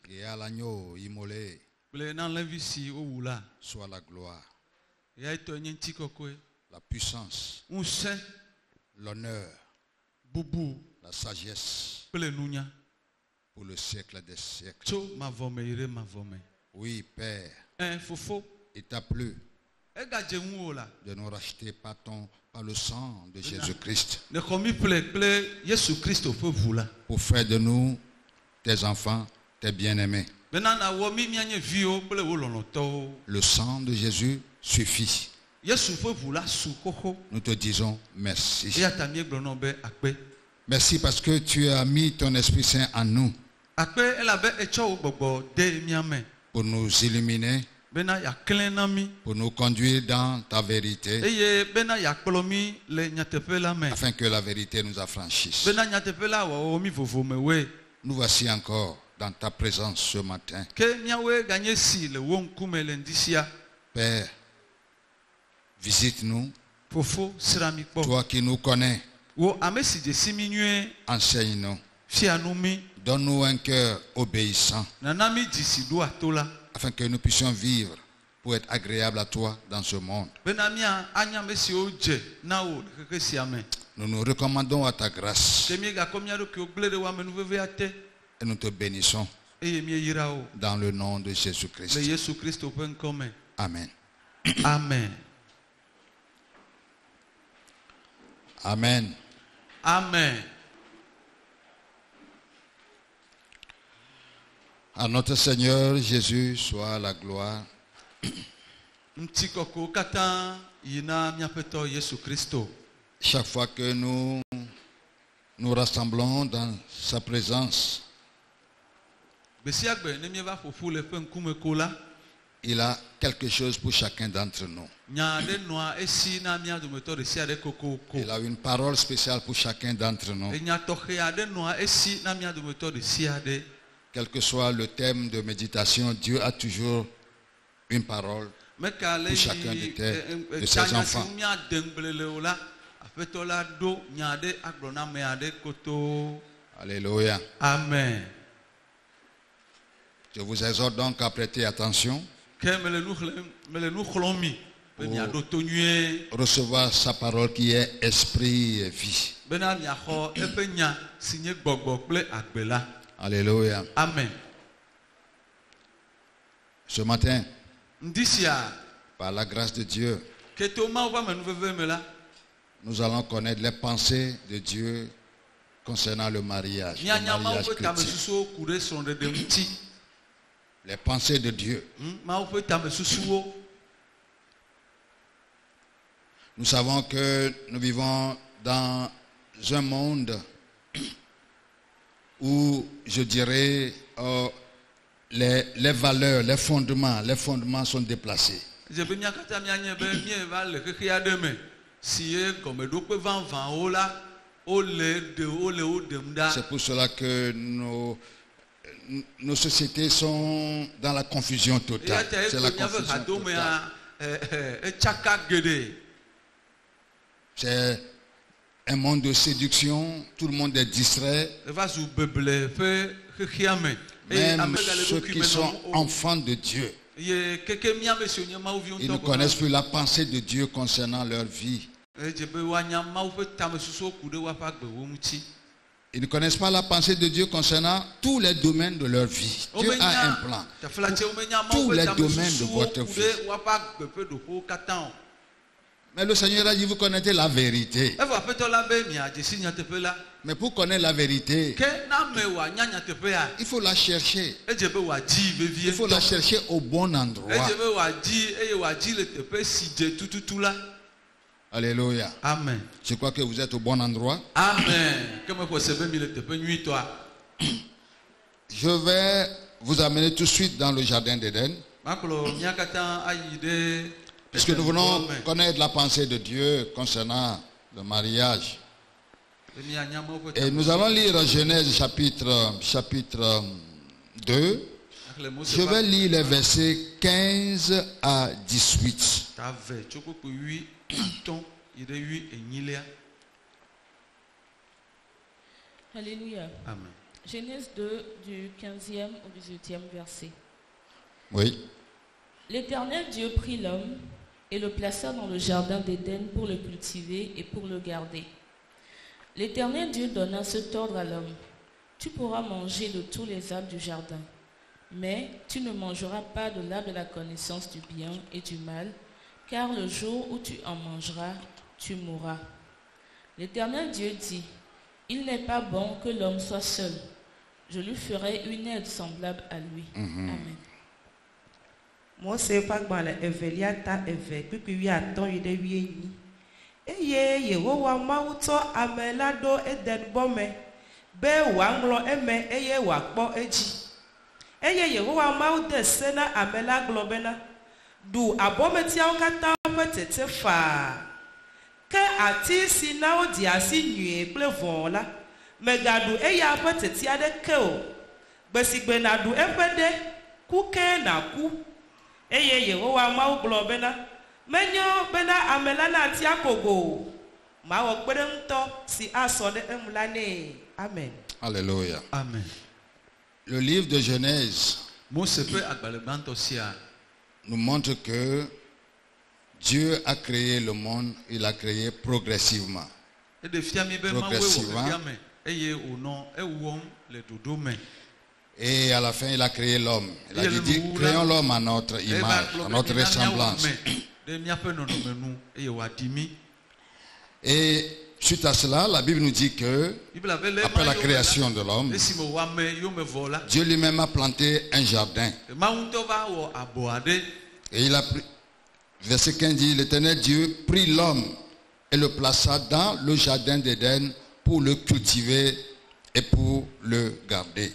Et à l'agneau immolé soit la gloire, la puissance, l'honneur, la sagesse pour le siècle des siècles. Oui, Père, il t'a plu de nous racheter par le sang de Jésus-Christ pour faire de nous tes enfants, tes bien-aimés. Le sang de Jésus suffit. Nous te disons merci. Merci parce que tu as mis ton Esprit Saint en nous pour nous illuminer, pour nous conduire dans ta vérité, afin que la vérité nous affranchisse. Nous voici encore dans ta présence ce matin. Père, visite-nous. Toi qui nous connais, enseigne-nous. Donne-nous un cœur obéissant, afin que nous puissions vivre pour être agréables à toi dans ce monde. Nous nous recommandons à ta grâce et nous te bénissons dans le nom de Jésus-Christ. Amen. Amen. Amen. Amen. À notre Seigneur Jésus soit la gloire. Chaque fois que nous nous rassemblons dans sa présence, il a quelque chose pour chacun d'entre nous. Il a une parole spéciale pour chacun d'entre nous. Quel que soit le thème de méditation, Dieu a toujours une parole pour chacun de ses enfants. Alléluia. Amen. Je vous exhorte donc à prêter attention pour recevoir sa parole qui est esprit et vie. Alléluia. Amen. Ce matin, par la grâce de Dieu, nous allons connaître les pensées de Dieu concernant le mariage chrétien. Les pensées de Dieu. Nous savons que nous vivons dans un monde où, je dirais, les valeurs, les fondements sont déplacés. C'est pour cela que nos sociétés sont dans la confusion totale. C'est la confusion totale. C'est un monde de séduction, tout le monde est distrait. Même ceux qui sont enfants de Dieu, ils ne connaissent plus la pensée de Dieu concernant leur vie. Ils ne connaissent pas la pensée de Dieu concernant tous les domaines de leur vie. Dieu a un plan pour tous les domaines de votre vie. Mais le Seigneur a dit, vous connaissez la vérité. Mais pour connaître la vérité, il faut la chercher. Il faut la chercher au bon endroit. Alléluia. Amen. Je crois que vous êtes au bon endroit. Amen. Je vais vous amener tout de suite dans le jardin d'Éden. Puisque nous voulons connaître la pensée de Dieu concernant le mariage. Et nous allons lire Genèse chapitre 2. Je vais lire les versets 15 à 18. Alléluia. Amen. Genèse 2, du 15e au 18e verset. Oui. L'Éternel Dieu prit l'homme et le plaça dans le jardin d'Éden pour le cultiver et pour le garder. L'Éternel Dieu donna cet ordre à l'homme. Tu pourras manger de tous les arbres du jardin, mais tu ne mangeras pas de l'arbre de la connaissance du bien et du mal, car le jour où tu en mangeras, tu mourras. L'Éternel Dieu dit, il n'est pas bon que l'homme soit seul. Je lui ferai une aide semblable à lui. Amen. Mose fagbale evelia ta eve pipi aton yede wieni. Eye Yehowa Mawu tɔ ame la ɖo Eden bɔ me be wòaŋlɔ eme eye wòakpɔ edzi. Eye Yehowa Mawu de se na ame la gblɔ bena ɖu abɔmetiawo katã ƒe tete faa. Ke ati si na wodi asi nyuie kple vɔ̃ la, mègaɖu eya ƒe teti aɖeke o. Gbe si gbe nàɖu eƒe ɖe, ku ke nàku. Eye Yehowa Mawu gblɔ bena, menyo bena ame la nati akogo. Mawɔ kpe ɖe ŋutɔ si asɔ ɖe eŋu la nɛ. Amen. Alléluia. Amen. Le livre de Genèse nous montre que Dieu a créé le monde, il a créé progressivement. Et à la fin, il a créé l'homme. Il a dit, créons l'homme à notre image, à notre ressemblance. Et suite à cela, la Bible nous dit que, après la création de l'homme, Dieu lui-même a planté un jardin. Et il a pris, verset 15 dit, l'Éternel Dieu prit l'homme et le plaça dans le jardin d'Éden pour le cultiver et pour le garder.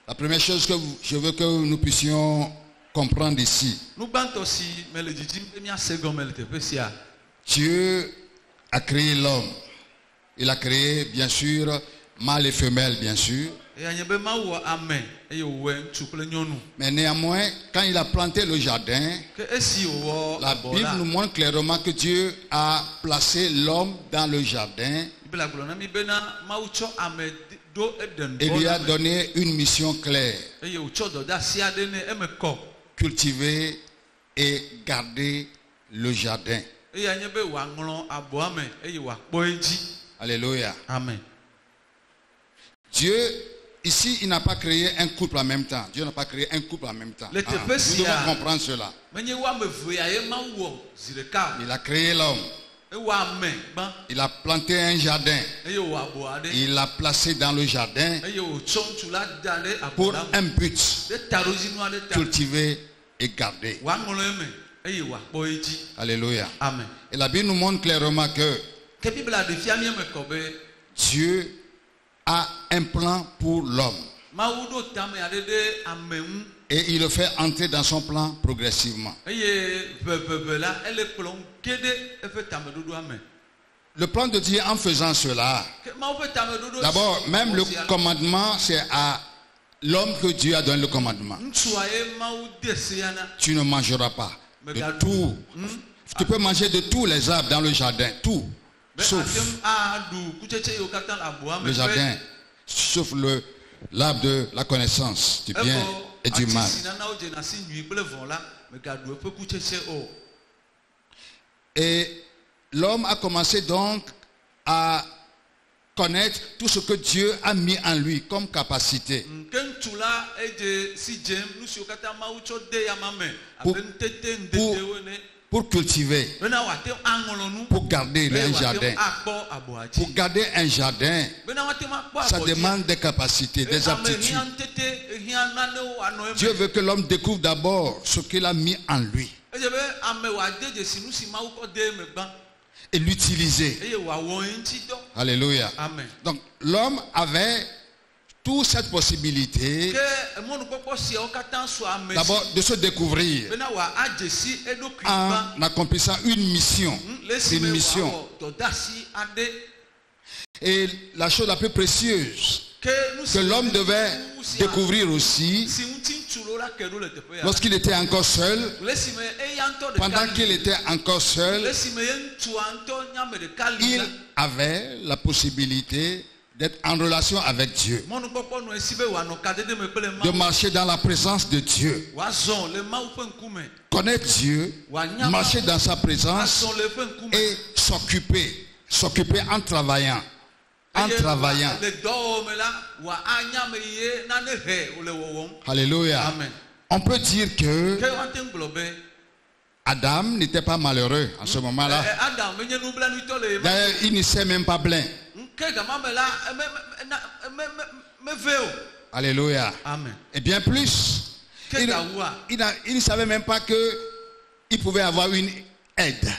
La première chose que je veux que nous puissions comprendre ici, Dieu a créé l'homme. Il a créé bien sûr mâle et femelle bien sûr. Mais néanmoins, quand il a planté le jardin, la Bible nous montre clairement que Dieu a placé l'homme dans le jardin et lui a donné une mission claire: cultiver et garder le jardin. Alléluia. Amen. Dieu, ici, il n'a pas créé un couple en même temps. Dieu n'a pas créé un couple en même temps. Nous devons comprendre cela. Il a créé l'homme. Il a planté un jardin. Il l'a placé dans le jardin pour un but: cultiver et garder. Alléluia. Amen. Et la Bible nous montre clairement que Dieu a un plan pour l'homme. Et il le fait entrer dans son plan progressivement. Le plan de Dieu en faisant cela, d'abord, même le commandement, c'est à l'homme que Dieu a donné le commandement. Tu ne mangeras pas de tout. Tu peux manger de tous les arbres dans le jardin, tout. Sauf le jardin, sauf l'arbre de la connaissance du bien et du mal. Et l'homme a commencé donc à connaître tout ce que Dieu a mis en lui comme capacité pour cultiver, pour garder un jardin. Pour garder un jardin, ça demande des capacités, des aptitudes. Dieu veut que l'homme découvre d'abord ce qu'il a mis en lui et l'utiliser. Alléluia. Amen. Donc l'homme avait toute cette possibilité d'abord de se découvrir en accomplissant une mission. Et la chose la plus précieuse que l'homme devait découvrir aussi lorsqu'il était encore seul, pendant qu'il était encore seul, il avait la possibilité d'être en relation avec Dieu, de marcher dans la présence de Dieu, connaître Dieu, marcher dans sa présence et s'occuper en travaillant. Alléluia. Amen. On peut dire que Adam n'était pas malheureux en ce moment-là. D'ailleurs, il ne s'est même pas plaint. Alléluia. Amen. Et bien plus, il ne savait même pas qu'il pouvait avoir une aide.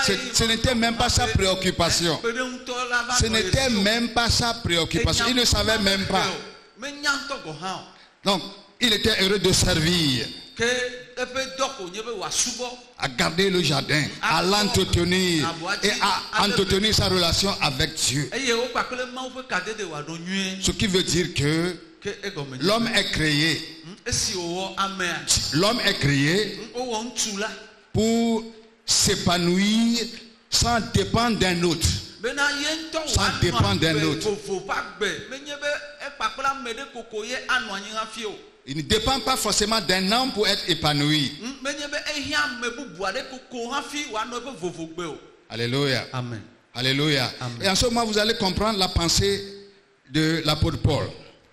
Ce n'était même pas sa préoccupation. Ce n'était même pas sa préoccupation. Il ne savait même pas. Donc, il était heureux de servir, à garder le jardin, à l'entretenir et à entretenir sa relation avec Dieu. Ce qui veut dire que l'homme est créé. L'homme est créé pour s'épanouir sans dépendre d'un autre. Sans dépendre d'un autre. Il ne dépend pas forcément d'un homme pour être épanoui. Alléluia. Amen. Alléluia. Amen. Et en ce moment, vous allez comprendre la pensée de l'apôtre Paul.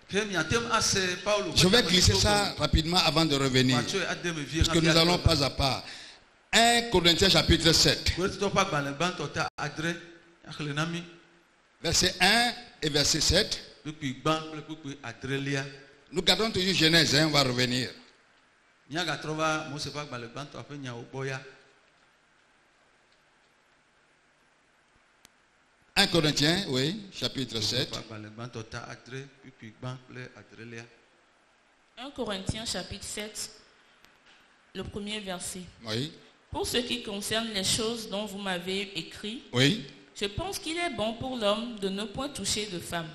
Je vais glisser ça rapidement avant de revenir, parce que nous allons pas à pas. 1 Corinthiens chapitre 7. Verset 1 et verset 7. Nous gardons toujours Genèse, on va revenir. 1 Corinthiens, oui, chapitre 7. 1 Corinthiens chapitre 7, le premier verset. Oui. Pour ce qui concerne les choses dont vous m'avez écrit, Oui. je pense qu'il est bon pour l'homme de ne point toucher de femme.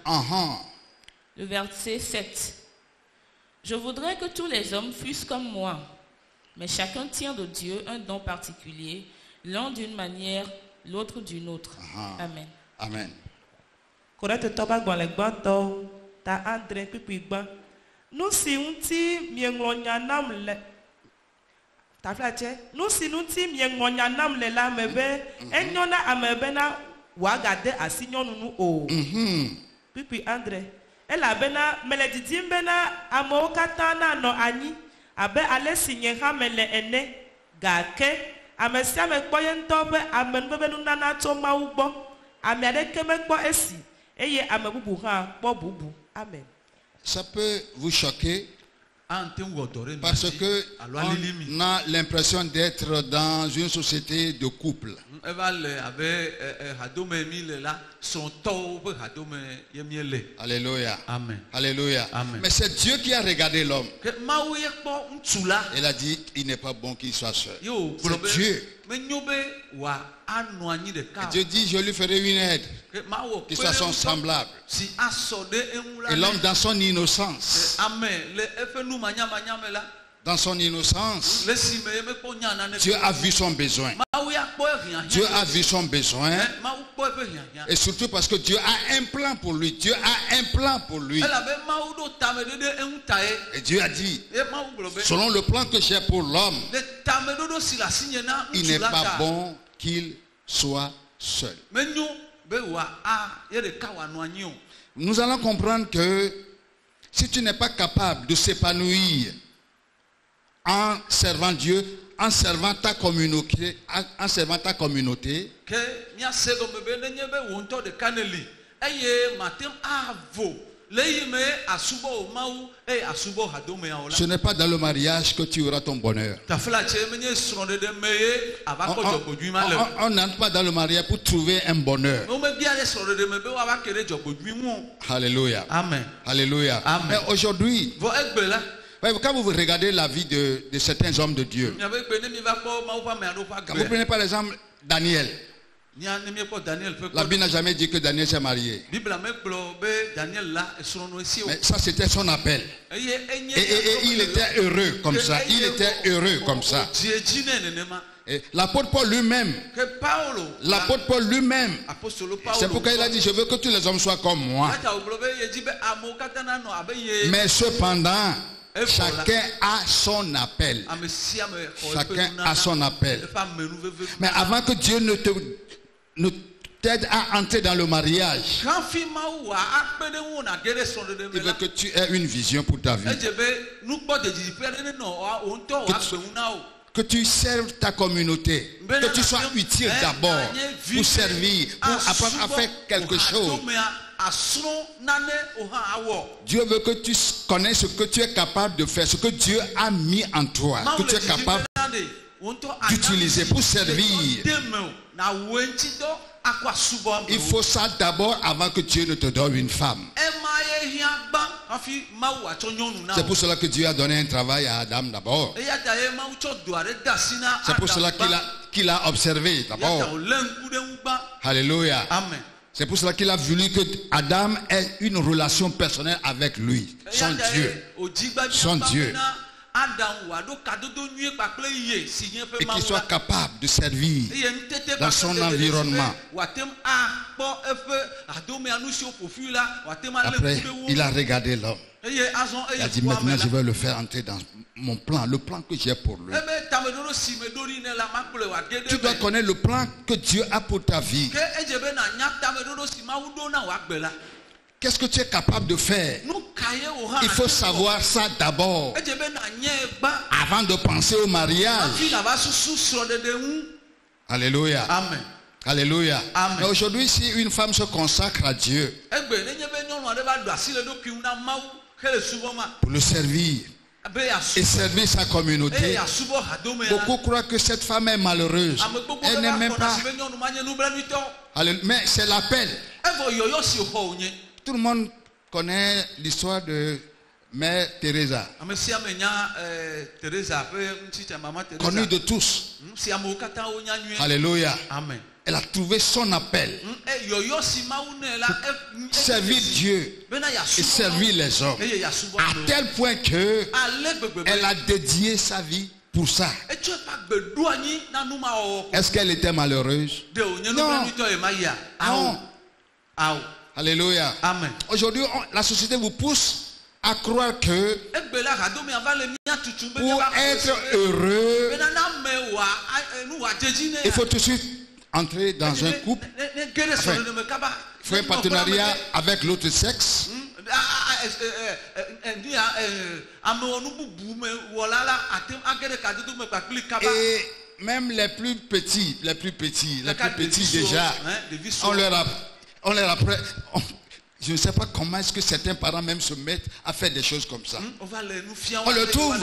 Le verset 7. Je voudrais que tous les hommes fussent comme moi, mais chacun tient de Dieu un don particulier, l'un d'une manière, l'autre d'une autre. Amen. Amen. Nu si ŋuti mieŋlɔ nya nam le la me be enyo na ame bena wòagade asi nyɔnu nu o. Kpikpi andre. Elabena mele didim bena amewo katã nanɔ anyi abe ale si nye hã mele ene, gake ame sia ame kpɔ ye ŋutɔ be amenuveve nunana tso Mawu gbɔ. Ame aɖeke mekpɔ esi eye ame bubu hã kpɔ bubu. Amen. Ça peut vous choquer parce que on a l'impression d'être dans une société de couple. Alléluia. Amen. Alléluia. Amen. Mais c'est Dieu qui a regardé l'homme. Il a dit, il n'est pas bon qu'il soit seul. C'est Dieu. Et Dieu dit, je lui ferai une aide qui soit son semblable. Et l'homme dans son innocence. Dans son innocence, Dieu a vu son besoin. Dieu a vu son besoin. Et surtout parce que Dieu a un plan pour lui. Dieu a un plan pour lui. Et Dieu a dit, selon le plan que j'ai pour l'homme, il n'est pas bon qu'il soit seul. Nous allons comprendre que si tu n'es pas capable de s'épanouir en servant Dieu, en servant ta communauté, ce n'est pas dans le mariage que tu auras ton bonheur. On n'entre pas dans le mariage pour trouver un bonheur. Alléluia. Amen. Alléluia. Amen. Mais aujourd'hui, quand vous regardez la vie de certains hommes de Dieu, quand vous prenez par exemple Daniel. La Bible n'a jamais dit que Daniel s'est marié. Mais ça, c'était son appel. Et il était heureux comme ça. Il était heureux comme ça. L'apôtre Paul lui-même, c'est pourquoi il a dit, je veux que tous les hommes soient comme moi. Mais cependant, chacun a son appel. Chacun a son appel. Mais avant que Dieu ne t'aide à entrer dans le mariage, il veut que tu aies une vision pour ta vie. Que tu serves ta communauté. Que tu sois utile d'abord pour servir, pour apprendre à faire quelque chose. Dieu veut que tu connaisses ce que tu es capable de faire, ce que Dieu a mis en toi, que tu es capable d'utiliser pour servir. Il faut ça d'abord avant que Dieu ne te donne une femme. C'est pour cela que Dieu a donné un travail à Adam d'abord. C'est pour cela qu'il a observé d'abord. Alléluia. C'est pour cela qu'il a voulu que Adam ait une relation personnelle avec lui, son Dieu. Son Dieu. Et qu'il soit capable de servir dans son environnement. Après, il a regardé l'homme. Il a dit, maintenant je vais le faire entrer dans mon plan, le plan que j'ai pour lui. Tu dois connaître le plan que Dieu a pour ta vie. Qu'est-ce que tu es capable de faire? Il faut savoir ça d'abord avant de penser au mariage. Alléluia. Amen. Alléluia. Amen. Mais aujourd'hui, si une femme se consacre à Dieu pour le servir et servir sa communauté, beaucoup croient que cette femme est malheureuse. Elle n'est même pas. Mais c'est l'appel. Tout le monde connaît l'histoire de Mère Teresa. Connue de tous. Alléluia. Amen. Elle a trouvé son appel. Servir Dieu et servir les hommes. À tel point que elle a dédié sa vie pour ça. Est-ce qu'elle était malheureuse? Non. Non. Alléluia. Amen. Aujourd'hui, la société vous pousse à croire que pour être heureux, il faut tout de suite entrer dans un couple, faire un partenariat avec l'autre sexe. Et même les plus petits déjà, on leur apprend. Je ne sais pas comment est-ce que certains parents même se mettent à faire des choses comme ça. On le trouve.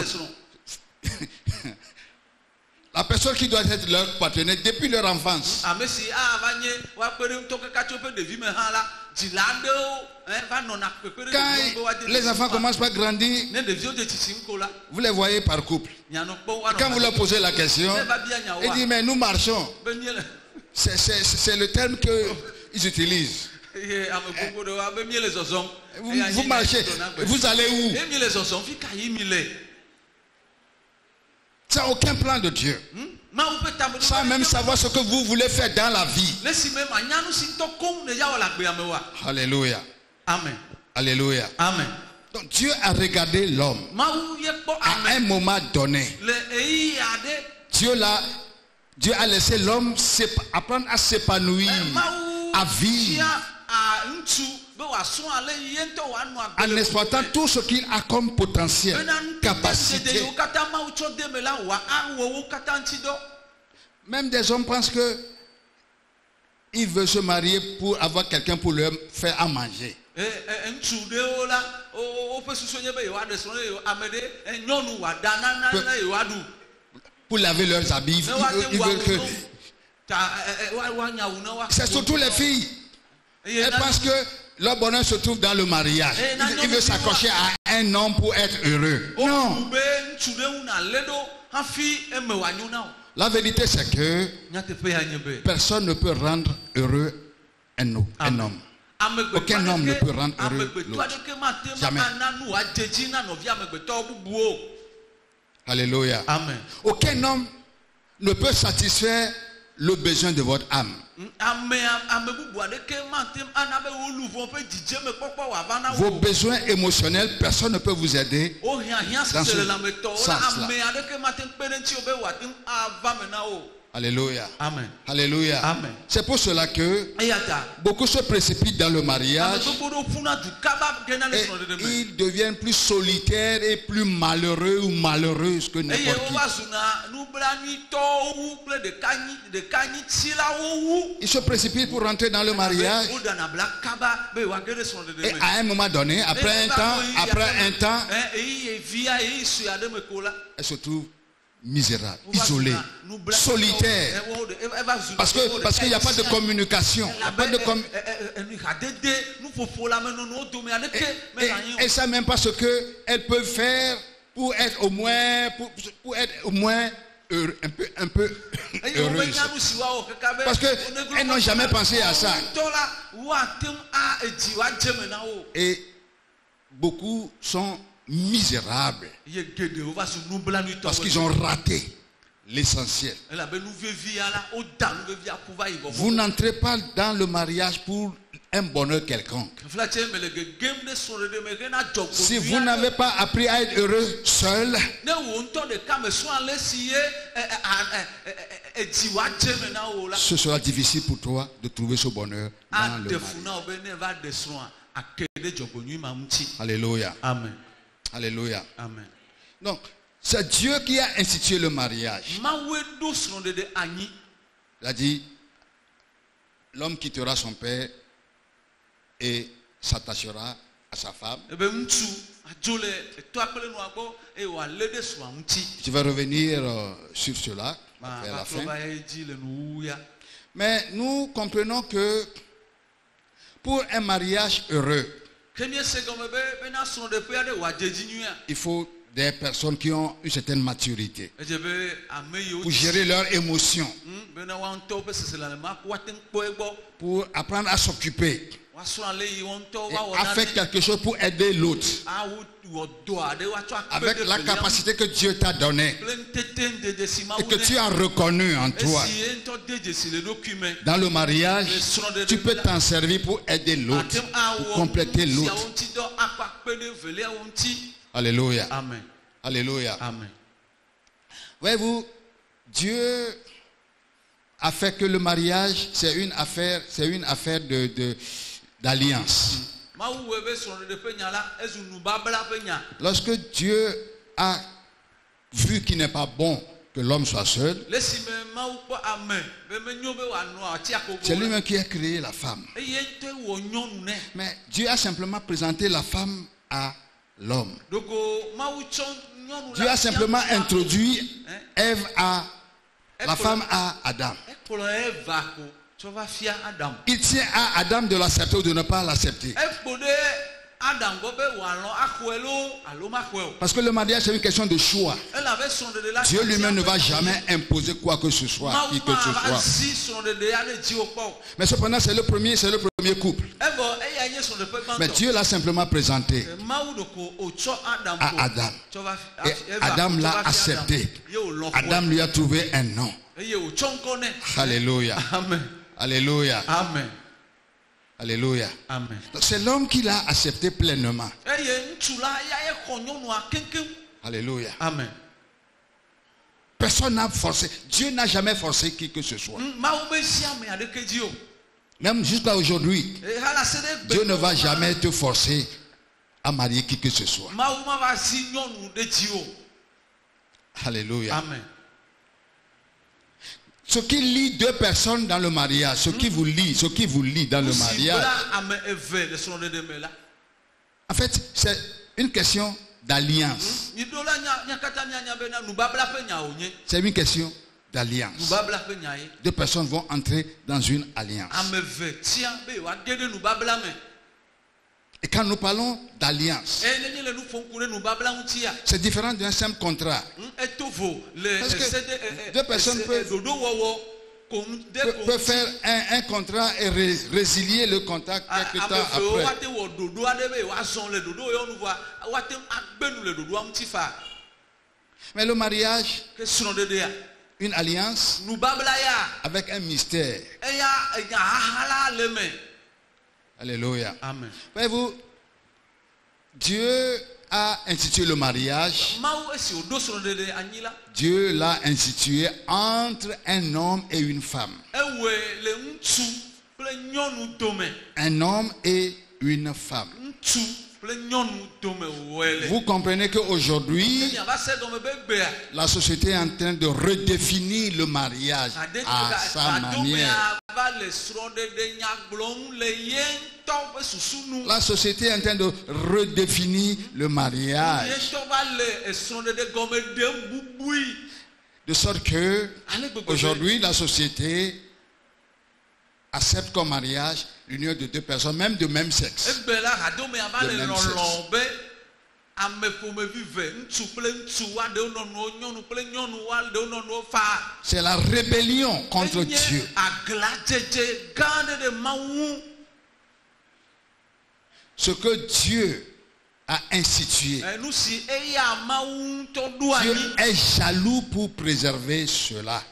La personne qui doit être leur partenaire depuis leur enfance. Quand les enfants commencent par grandir, vous les voyez par couple. Quand vous leur posez la question, ils disent mais nous marchons. C'est le terme qu'ils utilisent. Vous marchez, vous allez où? Ça n'a aucun plan de Dieu. Sans même savoir ce que vous voulez faire dans la vie. Alléluia. Amen. Alléluia. Amen. Donc Dieu a regardé l'homme à un moment donné. Dieu a laissé l'homme apprendre à s'épanouir, à vivre, en exploitant tout ce qu'il a comme potentiel, capacité. Même des hommes pensent que ils veulent se marier pour avoir quelqu'un pour leur faire à manger. Pour laver leurs habits, ils veulent que... C'est surtout les filles. Elles pensent que leur bonheur se trouve dans le mariage. Ils veulent s'accrocher à un homme pour être heureux. Non. La vérité, c'est que personne ne peut rendre heureux un homme. Aucun homme ne peut rendre heureux l'autre. Jamais. Alléluia. Amen. Aucun homme ne peut satisfaire le besoin de votre âme. Vos besoins émotionnels, personne ne peut vous aider dans ce sens-là. Alléluia. Amen. Alléluia. Amen. C'est pour cela que beaucoup se précipitent dans le mariage et ils deviennent plus solitaires et plus malheureux ou malheureuses que n'importe qui. Ils se précipitent pour rentrer dans le mariage et à un moment donné, après un temps, elles se trouvent misérables, isolés, solitaires, parce qu'il n'y a pas de communication. Et elles ne savent même pas ce qu'elles peuvent faire pour être au moins, un peu heureuses. Parce qu'elles n'ont jamais pensé à ça. Et beaucoup sont misérables parce qu'ils ont raté l'essentiel. Vous n'entrez pas dans le mariage pour un bonheur quelconque. Si vous n'avez pas appris à être heureux seul, ce sera difficile pour toi de trouver ce bonheur dans le mariage. Alléluia. Amen. Alléluia. Amen. Donc, c'est Dieu qui a institué le mariage. Il a dit, l'homme quittera son père et s'attachera à sa femme. Je vais revenir sur cela vers la fin. Mais nous comprenons que pour un mariage heureux, il faut des personnes qui ont une certaine maturité pour gérer leurs émotions, pour apprendre à s'occuper et à faire quelque chose pour aider l'autre avec la capacité que Dieu t'a donnée et que tu as reconnue en toi. Dans le mariage, tu peux t'en servir pour aider l'autre, pour compléter l'autre. Alléluia. Amen. Alléluia. Amen. Voyez-vous, Dieu a fait que le mariage, c'est une affaire d'alliance. Lorsque Dieu a vu qu'il n'est pas bon que l'homme soit seul, c'est lui-même qui a créé la femme. Mais Dieu a simplement présenté la femme à l'homme. Dieu a simplement introduit Ève à la femme à Adam. Il tient à Adam de l'accepter ou de ne pas l'accepter. Parce que le mariage c'est une question de choix. Dieu lui-même ne va jamais imposer quoi que ce soit, qui que ce soit. Mais cependant c'est le premier couple. Mais Dieu l'a simplement présenté à Adam. Et Adam l'a accepté. Adam lui a trouvé un nom. Alléluia. Amen. Alléluia. Amen. Alléluia. Amen. C'est l'homme qui l'a accepté pleinement. Alléluia. Amen. Personne n'a forcé. Dieu n'a jamais forcé qui que ce soit. Même jusqu'à aujourd'hui, Dieu ne va jamais te forcer à marier qui que ce soit. Alléluia. Amen. Ce qui lie deux personnes dans le mariage, ce qui vous lie dans le mariage, en fait, c'est une question d'alliance. C'est une question d'alliance. Deux personnes vont entrer dans une alliance. Et quand nous parlons d'alliance, c'est différent d'un simple contrat. Parce que deux personnes peuvent faire un contrat et résilier le contrat quelque temps après. Mais le mariage, une alliance avec un mystère. Alléluia. Amen. Voyez-vous, Dieu a institué le mariage. Dieu l'a institué entre un homme et une femme. Un homme et une femme. Vous comprenez qu'aujourd'hui, la société est en train de redéfinir le mariage à sa manière. La société est en train de redéfinir le mariage. De sorte que, aujourd'hui, la société accepte comme mariage l'union de deux personnes, même de même sexe. C'est la rébellion contre Dieu. Ce que Dieu a institué, Dieu est jaloux pour préserver cela.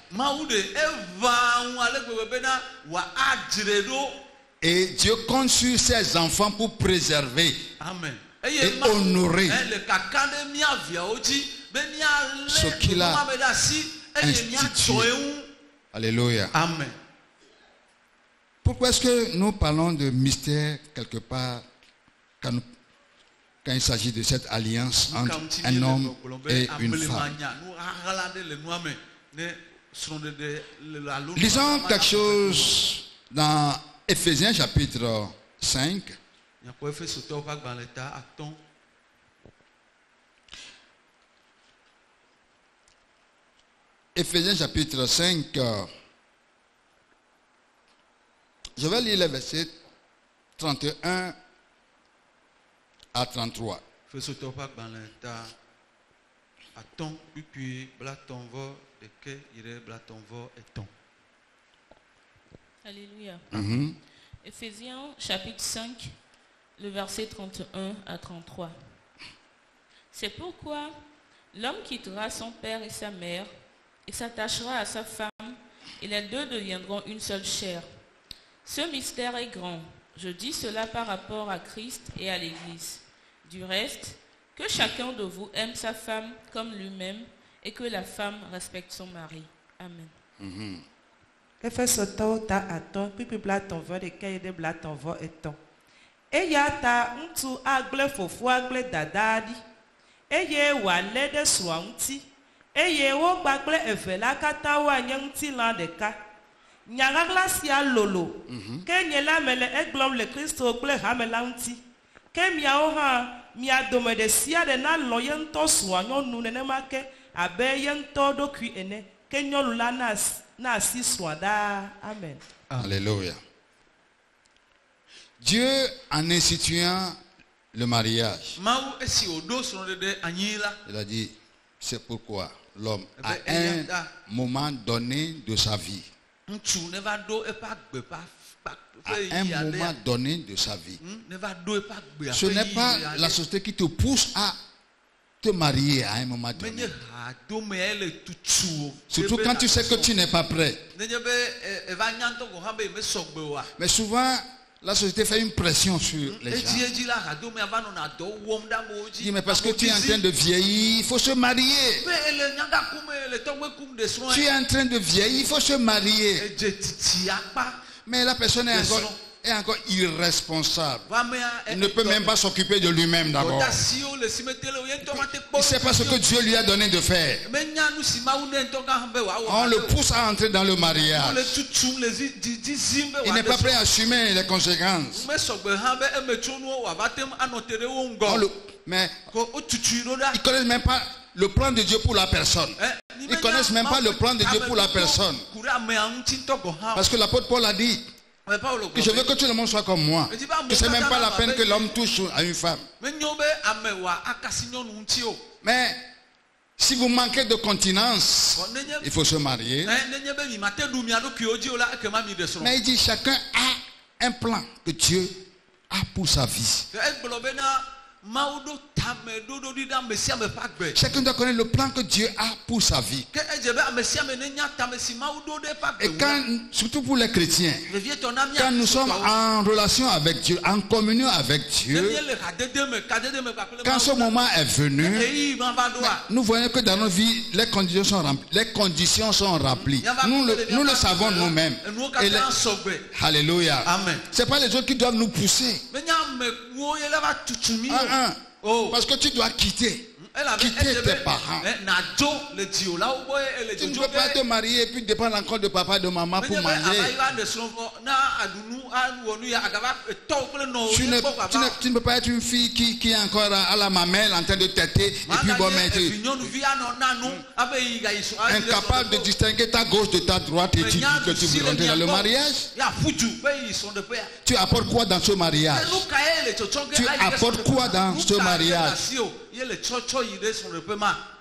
Et Dieu compte sur ses enfants pour préserver et honorer ce qu'il a institué. Alléluia. Amen. Pourquoi est-ce que nous parlons de mystère quelque part quand il s'agit de cette alliance entre un homme et une femme? Lisons quelque chose dans Éphésiens chapitre 5. Éphésiens chapitre 5. Je vais lire les versets 31 à 33. Alléluia. Éphésiens chapitre 5, le verset 31 à 33. C'est pourquoi l'homme quittera son père et sa mère et s'attachera à sa femme, et les deux deviendront une seule chair. Ce mystère est grand. Je dis cela par rapport à Christ et à l'Église. Du reste, que chacun de vous aime sa femme comme lui-même et que la femme respecte son mari. Amen. Efesotɔwo ta atɔ kpikpi blaetɔ̃ ɖeka yi ɖe blaetɔ̃ etɔ̃. Eya ta ŋutsu agblẽ fofoa agblẽ dadaa ɖi eye wòalé ɖe srɔ̃a ŋuti eye wogba kple eve la katã woanye ŋutilã ɖeka. Nyaɣaɣla sia lolo ke nye la me le egblɔm le Kristo kple hame la ŋuti. Ke miawo hã mia dome ɖe sia ɖe nalɔ̃ ye ŋutɔ srɔ̃a nyɔnu nenema ke abe ye ŋutɔ ɖokui ene. Que nyɔnu la na asi srɔ̃a ɖaa. Amen. Alléluia. Dieu, en instituant le mariage, il a dit, c'est pourquoi l'homme, à un moment donné de sa vie, à un moment donné de sa vie, ce n'est pas la société qui te pousse à te marier à un moment donné. Surtout quand tu sais que tu n'es pas prêt. Mais souvent, la société fait une pression sur les gens. Dit, mais parce que tu es en train de vieillir, il faut se marier. Tu es en train de vieillir, il faut se marier. Mais la personne est encore irresponsable. Il ne peut même pas s'occuper de lui-même d'abord. Il ne sait pas ce que Dieu lui a donné de faire. On le pousse à entrer dans le mariage. Il n'est pas prêt à assumer les conséquences. Mais ils ne connaissent même pas le plan de Dieu pour la personne. Ils ne connaissent même pas le plan de Dieu pour la personne. Parce que l'apôtre Paul a dit, Que je veux que tout le monde soit comme moi. Que c'est même pas la peine que l'homme touche à une femme. Mais si vous manquez de continence, il faut se marier. Mais il dit chacun a un plan que Dieu a pour sa vie. Chacun doit connaître le plan que Dieu a pour sa vie. Et quand, surtout pour les chrétiens, quand nous sommes en relation avec Dieu, en communion avec Dieu, quand ce moment est venu, nous voyons que dans nos vies, les conditions sont remplies. Nous le savons nous-mêmes. Alléluia. C'est pas les autres qui doivent nous pousser. Parce que tu dois quitter tes parents. Tu ne peux pas te marier et puis dépendre encore de papa et de maman pour manger. Tu ne peux pas être une fille qui est encore à la mamelle en train de têter et puis bon, incapable de distinguer ta gauche de ta droite et tu dis que tu veux rentrer dans le mariage. Tu apportes quoi dans ce mariage? Tu apportes quoi dans ce mariage?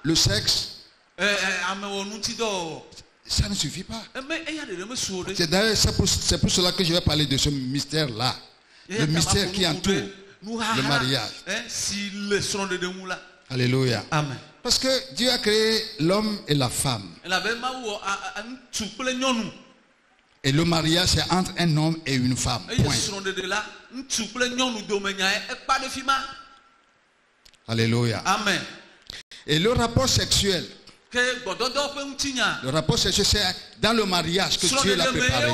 Le sexe, ça ne suffit pas. C'est pour cela que je vais parler de ce mystère-là. Le mystère qui entoure le mariage. Alléluia. Amen. Parce que Dieu a créé l'homme et la femme. Et le mariage, c'est entre un homme et une femme. Point. Alléluia. Amen. Et le rapport sexuel. Le rapport sexuel, c'est dans le mariage que Dieu l'a préparé.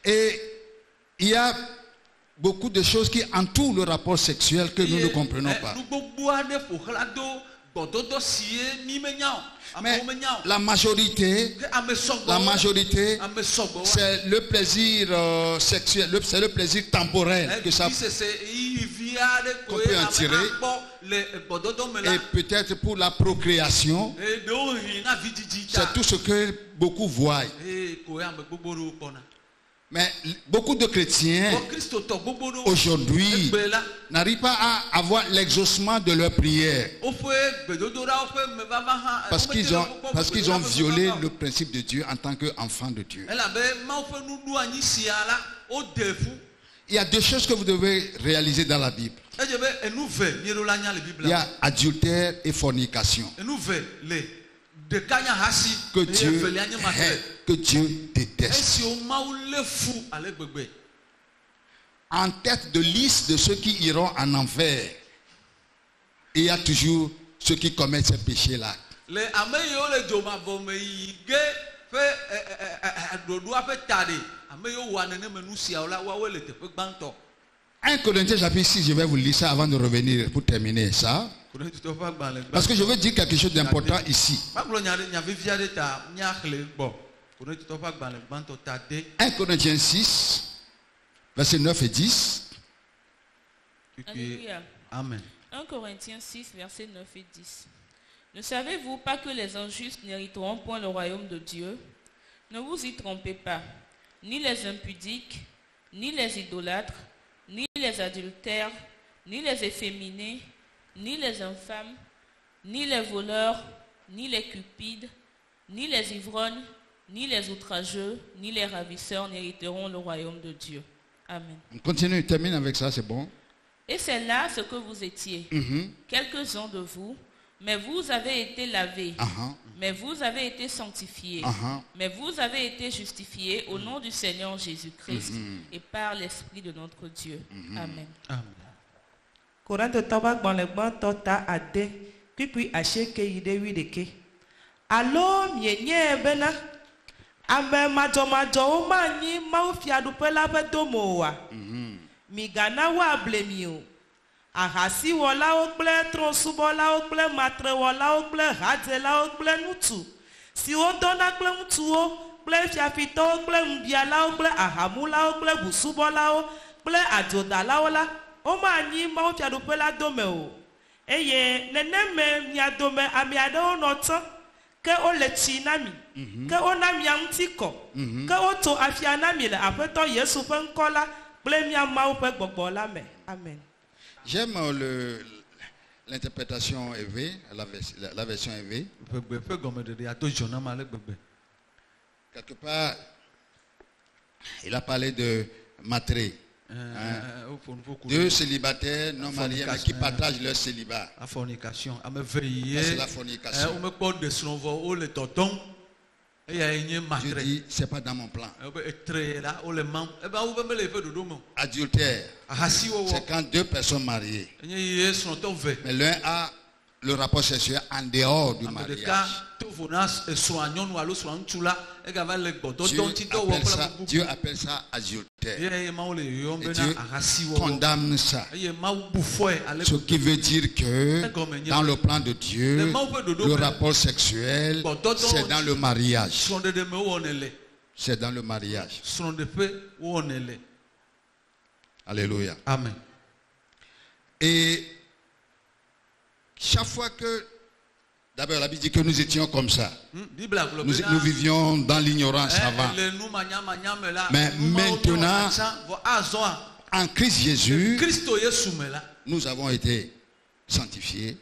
Et il y a beaucoup de choses qui entourent le rapport sexuel que nous ne comprenons pas. Mais la majorité, c'est le plaisir sexuel, c'est le plaisir temporel que ça qu'on peut en tirer. Et peut-être pour la procréation, c'est tout ce que beaucoup voient. Mais beaucoup de chrétiens aujourd'hui n'arrivent pas à avoir l'exaucement de leur prière parce qu'ils ont violé le principe de Dieu en tant qu'enfant de Dieu. Il y a deux choses que vous devez réaliser dans la Bible. Il y a adultère et fornication. Que Dieu déteste. En tête de liste de ceux qui iront en enfer, il y a toujours ceux qui commettent ces péchés-là. 1 Corinthiens chapitre 6, je vais vous lire ça avant de revenir pour terminer ça. Parce que je veux dire quelque chose d'important ici. 1 Corinthiens 6, versets 9 et 10. Alléluia. Amen. 1 Corinthiens 6, versets 9 et 10. Ne savez-vous pas que les injustes n'hériteront point le royaume de Dieu? Ne vous y trompez pas. Ni les impudiques, ni les idolâtres, ni les adultères, ni les efféminés, ni les infâmes, ni les voleurs, ni les cupides, ni les ivrognes, ni les outrageux, ni les ravisseurs n'hériteront le royaume de Dieu. Amen. On continue, termine avec ça, c'est bon. Et c'est là ce que vous étiez, quelques-uns de vous, mais vous avez été lavés, mais vous avez été sanctifiés, mais vous avez été justifiés au nom du Seigneur Jésus-Christ et par l'Esprit de notre Dieu. Amen. Alo mienye bena ame majomajo manyi maufiadupe la bedomoa migana wa blemio ahasi wala okple tronsubola okple matre wala okple hadzela okple nutu si odona kple mutuo kple fiafito okple mbiala okple ahamula okple busubola okple adodala ola o manyi maufiadupe la domeo eye neneme miadome amiadewo nota ke o le tsi na mi ke o na mia ŋuti kɔ ke o to afia na mi le aƒetɔ Yesu ƒe ŋkɔ la kple mia Mawu ƒe gbɔgbɔ la me. Amen. J'aime l'interprétation EV, la version EV. Quelque part, il a parlé de matré. Deux célibataires non mariés mais qui partagent leur célibat. La fornication. C'est la fornication. Je dis, c'est pas dans mon plan. Adultère, c'est quand deux personnes mariées, mais l'un a le rapport sexuel en dehors du mariage. Dieu appelle ça adultère. Et Dieu condamne ça. Ce qui veut dire que dans le plan de Dieu, le rapport sexuel, c'est dans le mariage. C'est dans le mariage. Alléluia. Amen. Et chaque fois que, d'abord la Bible dit que nous étions comme ça, nous vivions dans l'ignorance avant. Mais maintenant, en Christ Jésus, nous avons été sanctifiés,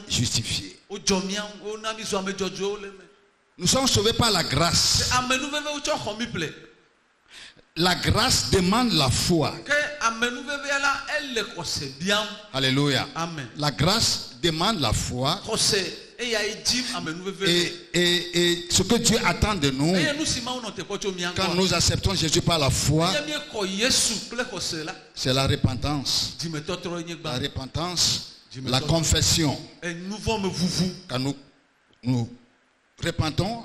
justifiés. Nous sommes sauvés par la grâce. La grâce demande la foi. Alléluia. Amen. La grâce demande la foi. Et ce que Dieu attend de nous, quand nous acceptons Jésus par la foi, c'est la repentance. La repentance, la confession. Quand nous repentons,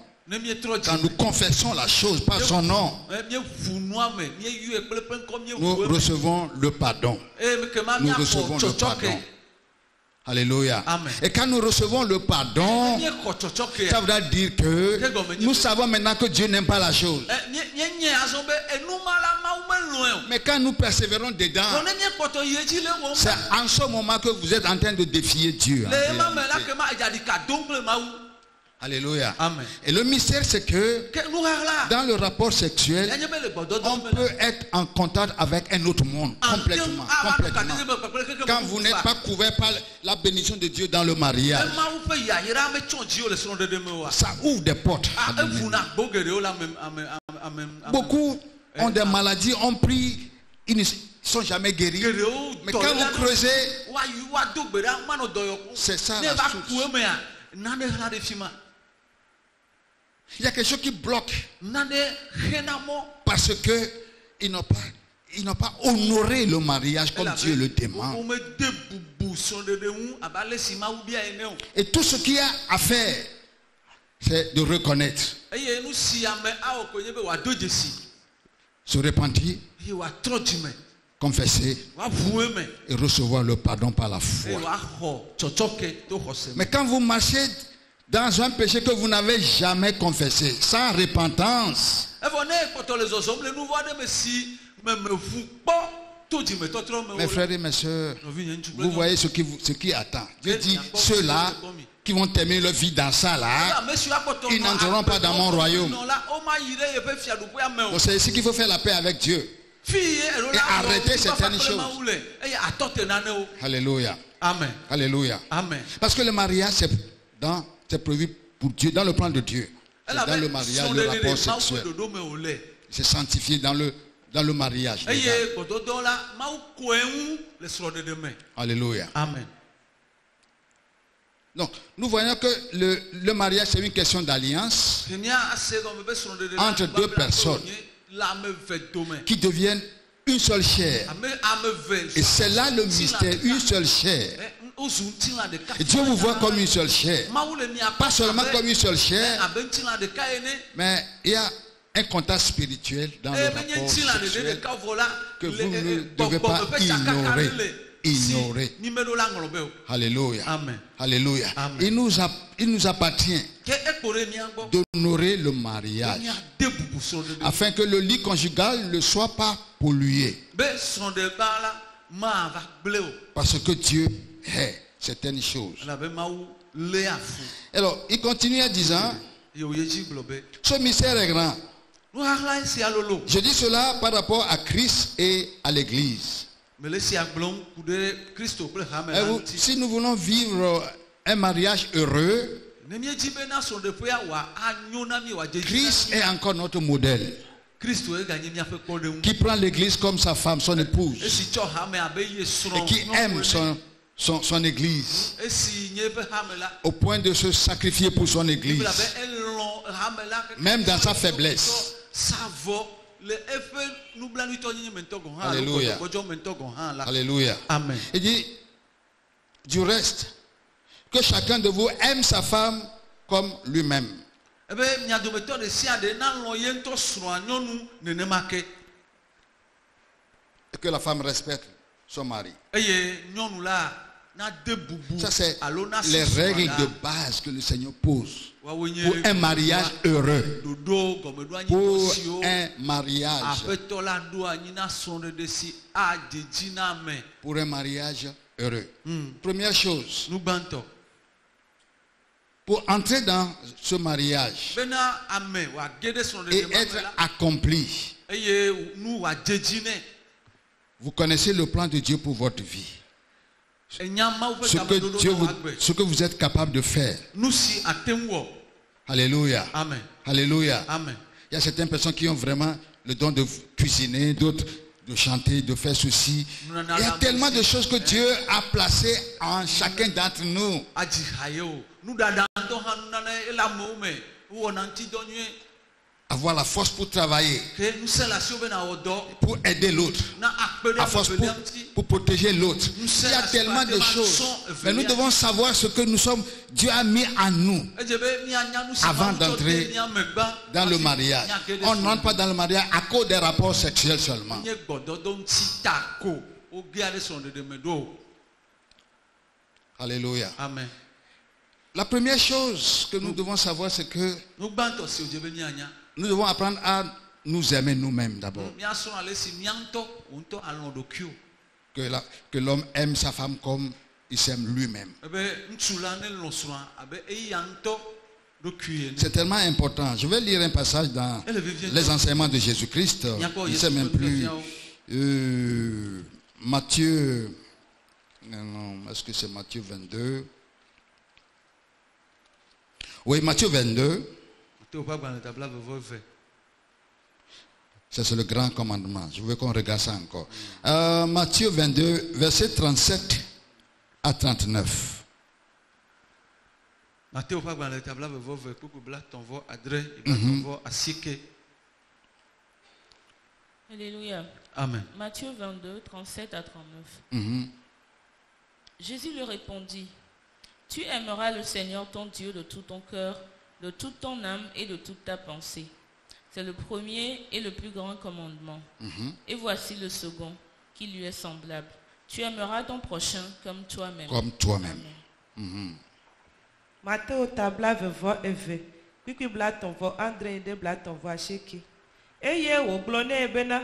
quand nous confessons la chose par son nom, nous recevons le pardon. Nous recevons le pardon. Alléluia. Amen. Et quand nous recevons le pardon, ça voudra dire que nous savons maintenant que Dieu n'aime pas la chose. Mais quand nous persévérons dedans, c'est en ce moment que vous êtes en train de défier Dieu. Alléluia. Amen. Et le mystère, c'est que dans le rapport sexuel, on peut être en contact avec un autre monde complètement. Quand vous n'êtes pas couvert par la bénédiction de Dieu dans le mariage, ça ouvre des portes. Beaucoup ont des maladies, ont pris, ils ne sont jamais guéris. Mais quand vous creusez, c'est ça la source. Il y a quelque chose qui bloque parce que ils n'ont pas honoré le mariage comme Dieu le demande. Et tout ce qu'il y a à faire, c'est de reconnaître, se repentir, confesser et recevoir le pardon par la foi. Mais quand vous marchez dans un péché que vous n'avez jamais confessé, sans repentance, mes frères et mes soeurs, vous voyez ce qui attend. Dieu dit, ceux-là qui vont terminer leur vie dans ça là, ils n'entreront pas dans mon royaume. Donc c'est ici qu'il faut faire la paix avec Dieu et arrêter certaines choses. Alléluia. Amen. Alléluia. Amen. Parce que le mariage, c'est prévu pour Dieu, dans le plan de Dieu. C'est dans le mariage, le rapport sexuel. C'est sanctifié dans le mariage. Alléluia. Amen. Donc, nous voyons que le mariage, c'est une question d'alliance entre deux personnes qui deviennent une seule chair. Et c'est là le mystère, une seule chair. Et Dieu vous voit comme une seule chair. Pas seulement comme une seule chair, mais il y a un contact spirituel dans le rapport sexuel que vous ne devez pas ignorer. Alléluia. Amen. Alléluia. Amen. Il nous appartient d'honorer le mariage afin que le lit conjugal ne soit pas pollué. Parce que Dieu hait certaines choses. Alors, il continue en disant, ce mystère est grand. Je dis cela par rapport à Christ et à l'Église. Si nous voulons vivre un mariage heureux, Christ est encore notre modèle, qui prend l'Église comme sa femme, son épouse, et qui aime son Église au point de se sacrifier pour son Église, même dans sa faiblesse. Alléluia. Alléluia. Amen. Il dit, du reste, que chacun de vous aime sa femme comme lui-même. Et que la femme respecte son mari. Ça, c'est les règles de base que le Seigneur pose pour un mariage heureux. Pour un mariage. Pour un mariage heureux. Première chose, pour entrer dans ce mariage et être accompli, vous connaissez le plan de Dieu pour votre vie. Ce que vous êtes capable de faire. Alléluia. Amen. Alléluia. Amen. Il y a certaines personnes qui ont vraiment le don de cuisiner, d'autres de chanter, de faire ceci. Il y a tellement de choses que Dieu a placées en chacun d'entre nous. Avoir la force pour travailler, pour aider l'autre, la force pour protéger l'autre. Il y a tellement de choses. Mais nous devons savoir ce que nous sommes. Dieu a mis en nous avant d'entrer dans le mariage. On n'entre pas dans le mariage à cause des rapports sexuels seulement. Alléluia. Amen. La première chose que nous devons savoir, c'est que nous devons apprendre à nous aimer nous-mêmes d'abord. Que l'homme aime sa femme comme il s'aime lui-même. C'est tellement important. Je vais lire un passage dans les enseignements de Jésus-Christ. Je ne sais même plus. Matthieu. Est-ce que c'est Matthieu 22? Oui, Matthieu 22. C'est le grand commandement. Je veux qu'on regarde ça encore. Matthieu 22, versets 37 à 39. Alléluia. Amen. Matthieu 22, 37 à 39. Jésus lui répondit, « Tu aimeras le Seigneur ton Dieu de tout ton cœur, de toute ton âme et de toute ta pensée. C'est le premier et le plus grand commandement. Et voici le second, qui lui est semblable. Tu aimeras ton prochain comme toi-même. » Comme toi-même. Matteo tabla vevo eve. Kiki bla tonvo André de bla tonvo asheki. Eye wo glone ebena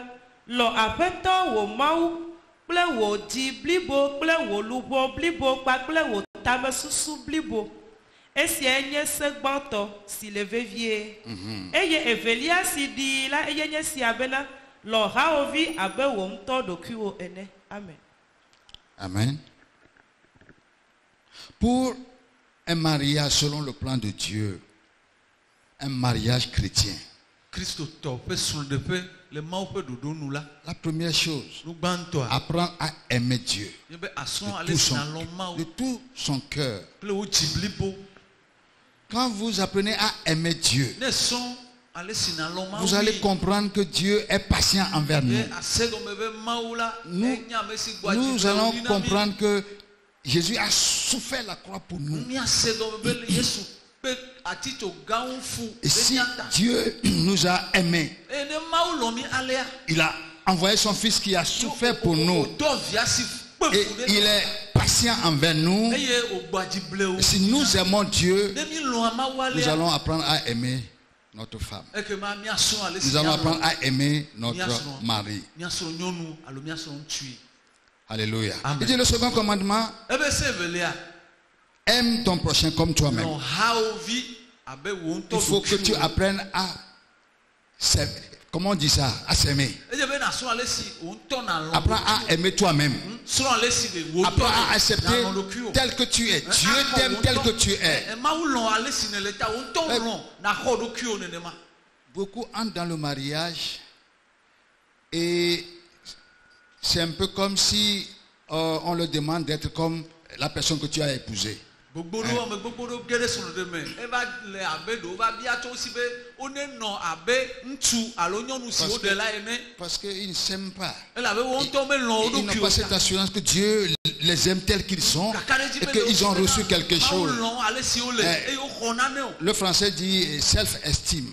lo apeto wo mau kple wo di blibo kple wo lubo blibo kple wo tame susu blibo. Esia nye segbanto si le vevie. Eye evelia si di la eye nye si abena lo haovi abe wo mto dokuo ene. Amen. Amen. Pour un mariage selon le plan de Dieu, un mariage chrétien, la première chose, apprendre à aimer Dieu de tout son cœur. Quand vous apprenez à aimer Dieu, vous allez comprendre que Dieu est patient envers nous. Nous allons comprendre que Jésus a souffert la croix pour nous. Et si Dieu nous a aimés, il a envoyé son Fils qui a souffert pour nous. Et il est patient envers nous. Et si nous aimons Dieu, nous allons apprendre à aimer notre femme. Nous allons apprendre à aimer notre mari. Alléluia. Il dit le second commandement, Aime ton prochain comme toi-même. Il faut que tu apprennes à s'aimer. Comment on dit ça? À s'aimer. Apprends à aimer toi-même. Apprends à accepter tel que tu es. Dieu t'aime tel que tu es. Beaucoup entrent dans le mariage et c'est un peu comme si on leur demande d'être comme la personne que tu as épousée. Parce qu'ils ne s'aiment pas. Ils n'ont pas cette assurance que Dieu les aime tels qu'ils sont et qu'ils ont reçu quelque chose. Le français dit self-esteem.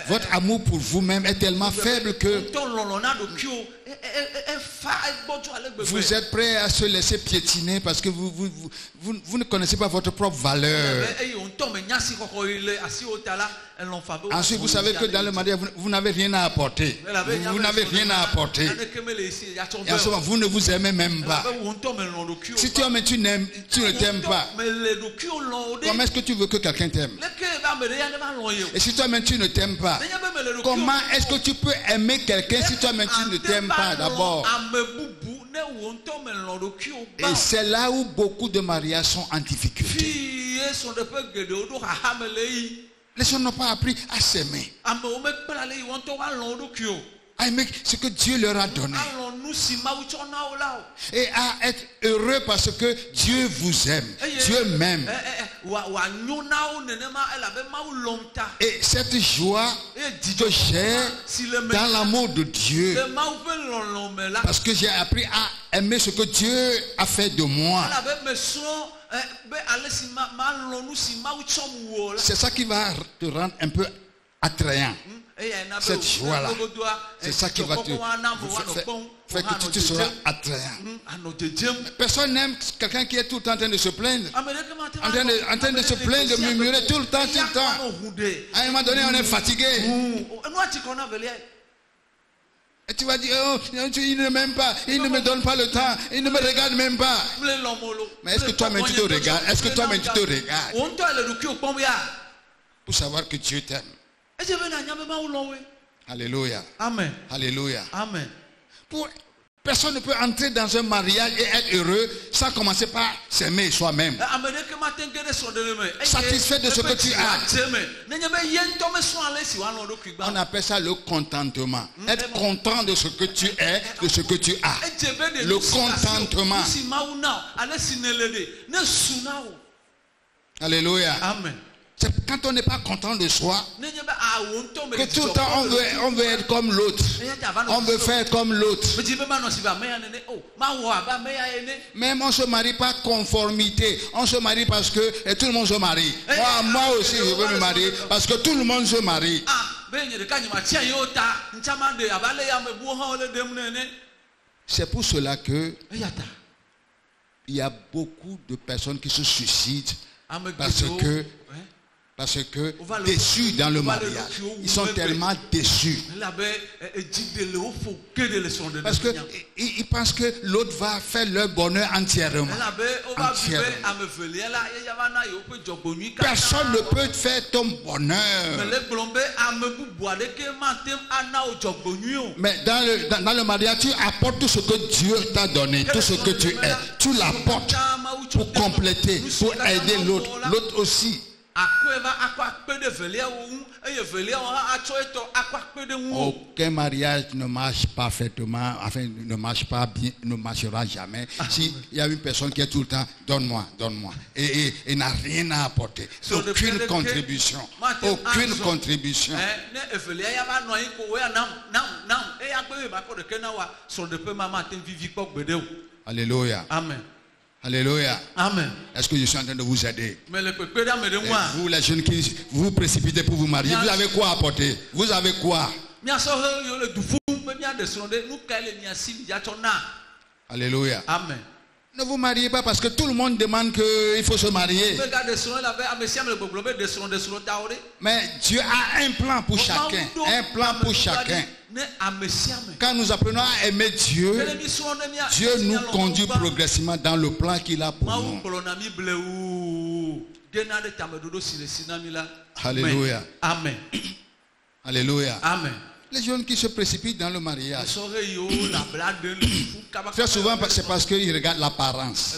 Votre amour pour vous-même est tellement faible que vous êtes prêt à se laisser piétiner parce que vous ne connaissez pas votre propre valeur. Ensuite, vous savez que dans le mariage, vous n'avez rien à apporter. Vous n'avez rien à apporter. Et en ce moment, vous ne vous aimez même pas. Si tu aimes, tu ne t'aimes pas. Comment est-ce que tu veux que quelqu'un t'aime? Et si toi-même, tu ne t'aimes pas, comment est-ce que tu peux aimer quelqu'un si toi-même, tu ne t'aimes pas d'abord? Et c'est là où beaucoup de mariages sont en difficulté. Les gens n'ont pas appris à s'aimer, à aimer ce que Dieu leur a donné et à être heureux parce que Dieu vous aime, Dieu m'aime. Et cette joie que j'ai dans l'amour de Dieu, parce que j'ai appris à aimer ce que Dieu a fait de moi. C'est ça qui va te rendre un peu attrayant. Cette joie-là, c'est ça qui va te faire que tu te seras attrayant. Personne n'aime quelqu'un qui est tout le temps en train de se plaindre, en train de se plaindre, de murmurer tout le temps, tout le temps. À un moment donné, on est fatigué. Et tu vas dire, oh, il ne m'aime pas, il ne me donne pas le temps, il ne me regarde même pas. Mais est-ce que toi-même tu te regardes? Est-ce que toi-même tu te regardes? Pour savoir que Dieu t'aime. Alléluia. Amen. Alléluia. Amen. Personne ne peut entrer dans un mariage et être heureux sans commencer par s'aimer soi-même. Satisfait de ce que tu as. On appelle ça le contentement. Être content de ce que tu es, de ce que tu as. Le contentement. Alléluia. Amen. C'est quand on n'est pas content de soi que tout le temps on veut être comme l'autre. On veut faire comme l'autre. Même on ne se marie pas conformité. On se marie parce que tout le monde se marie. Moi aussi je veux me marier parce que tout le monde se marie. C'est pour cela que il y a beaucoup de personnes qui se suicident parce que déçus dans le mariage. Ils sont tellement déçus. Parce qu'ils pensent que l'autre va faire leur bonheur entièrement. Personne ne peut faire ton bonheur. Mais dans le mariage, tu apportes tout ce que Dieu t'a donné, tout ce que tu es. Tu l'apportes pour compléter, pour aider l'autre. L'autre aussi. Aucun mariage ne marche parfaitement, enfin ne marche pas bien, ne marchera jamais. S'il y a une personne qui est tout le temps, donne-moi, et n'a rien à apporter, aucune contribution, aucune contribution. Alléluia. Amen. Alléluia. Amen. Est-ce que je suis en train de vous aider? Mais vous les jeunes qui vous précipitez pour vous marier, vous avez quoi apporter? Vous avez quoi? Alléluia. Amen. Ne vous mariez pas parce que tout le monde demande qu'il faut se marier. Mais Dieu a un plan pour chacun. Un plan pour chacun. Quand nous apprenons à aimer Dieu, Dieu nous conduit progressivement dans le plan qu'il a pour nous. Alléluia. Amen. Alléluia. Amen. Les jeunes qui se précipitent dans le mariage, très souvent c'est parce qu'ils regardent l'apparence.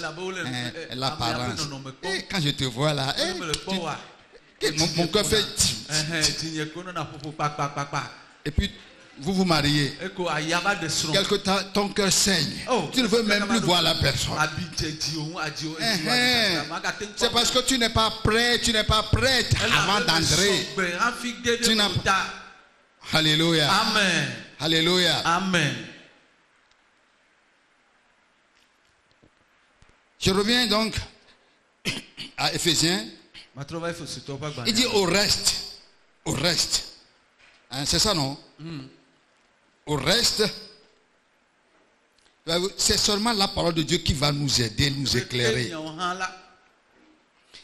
L'apparence. Et quand je te vois là, mon cœur fait... Et puis, vous vous mariez. Quelque temps, ton cœur saigne. Tu ne veux même plus voir la personne. C'est parce que tu n'es pas prêt, tu n'es pas prête avant d'entrer. Alléluia. Amen. Alléluia. Amen. Je reviens donc à Éphésiens. Il dit au reste. Au reste. Hein, c'est ça, non? Au reste, c'est seulement la parole de Dieu qui va nous aider, nous éclairer.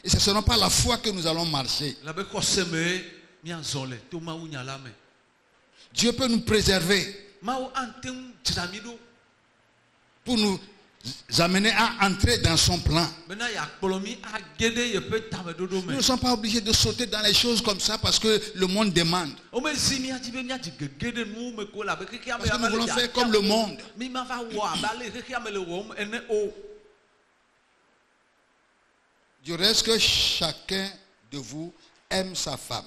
Et ce ne sera pas la foi que nous allons marcher. Dieu peut nous préserver pour nous amener à entrer dans son plan. Nous ne sommes pas obligés de sauter dans les choses comme ça parce que le monde demande. Parce que nous voulons faire comme le monde. Du reste que chacun de vous aime sa femme.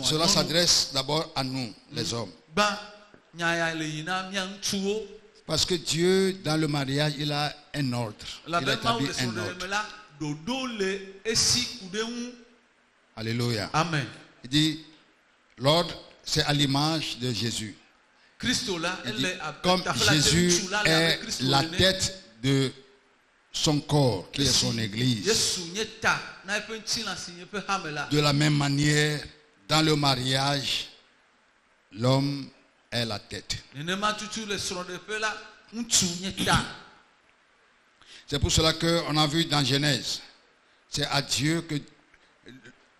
Cela s'adresse d'abord à nous, les hommes. Parce que Dieu, dans le mariage, il a un ordre. Il a établi un ordre. Alléluia. Amen. Il dit, l'ordre, c'est à l'image de Jésus. Dit, comme Jésus est la tête de son corps, qui est son église. De la même manière, dans le mariage, l'homme est la tête. C'est pour cela qu'on a vu dans Genèse, c'est à Dieu que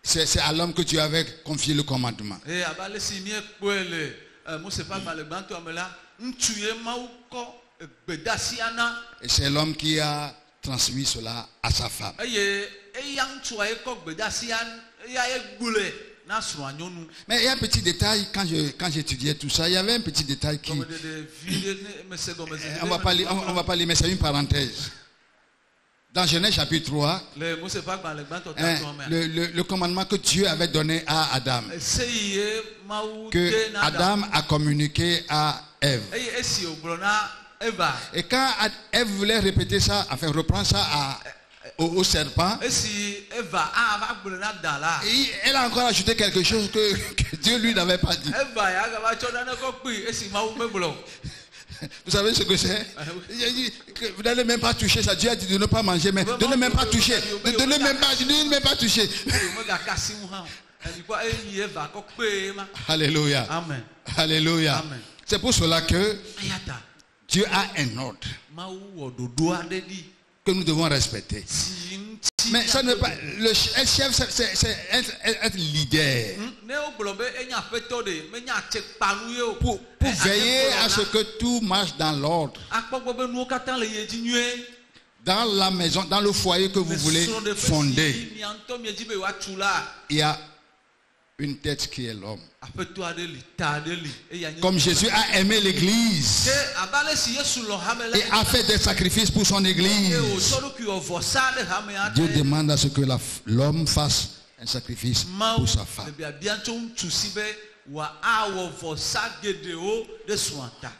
c'est à l'homme que Dieu avait confié le commandement. Et c'est l'homme qui a transmis cela à sa femme. Mais il y a un petit détail, quand j'étudiais tout ça, il y avait un petit détail qui... On ne va pas lire, mais c'est une parenthèse. Dans Genèse chapitre 3, le commandement que Dieu avait donné à Adam, que Adam a communiqué à Ève. Et quand Ève voulait répéter ça, enfin reprendre ça au serpent, elle a encore ajouté quelque chose que Dieu lui n'avait pas dit. Vous savez ce que c'est? Il a dit que vous n'allez même pas toucher ça. Dieu a dit de ne pas manger, mais de ne même pas toucher. De ne même pas toucher. Alléluia. Amen. Alléluia. Amen. C'est pour cela que Dieu a un ordre que nous devons respecter. Mais ça ne veut pas. Un chef, c'est être leader. Pour veiller à ce que tout marche dans l'ordre. Dans la maison, dans le foyer que vous voulez fonder, il y a une tête qui est l'homme. Comme Jésus a aimé l'église et a fait des sacrifices pour son église, Dieu demande à ce que l'homme fasse un sacrifice pour sa femme.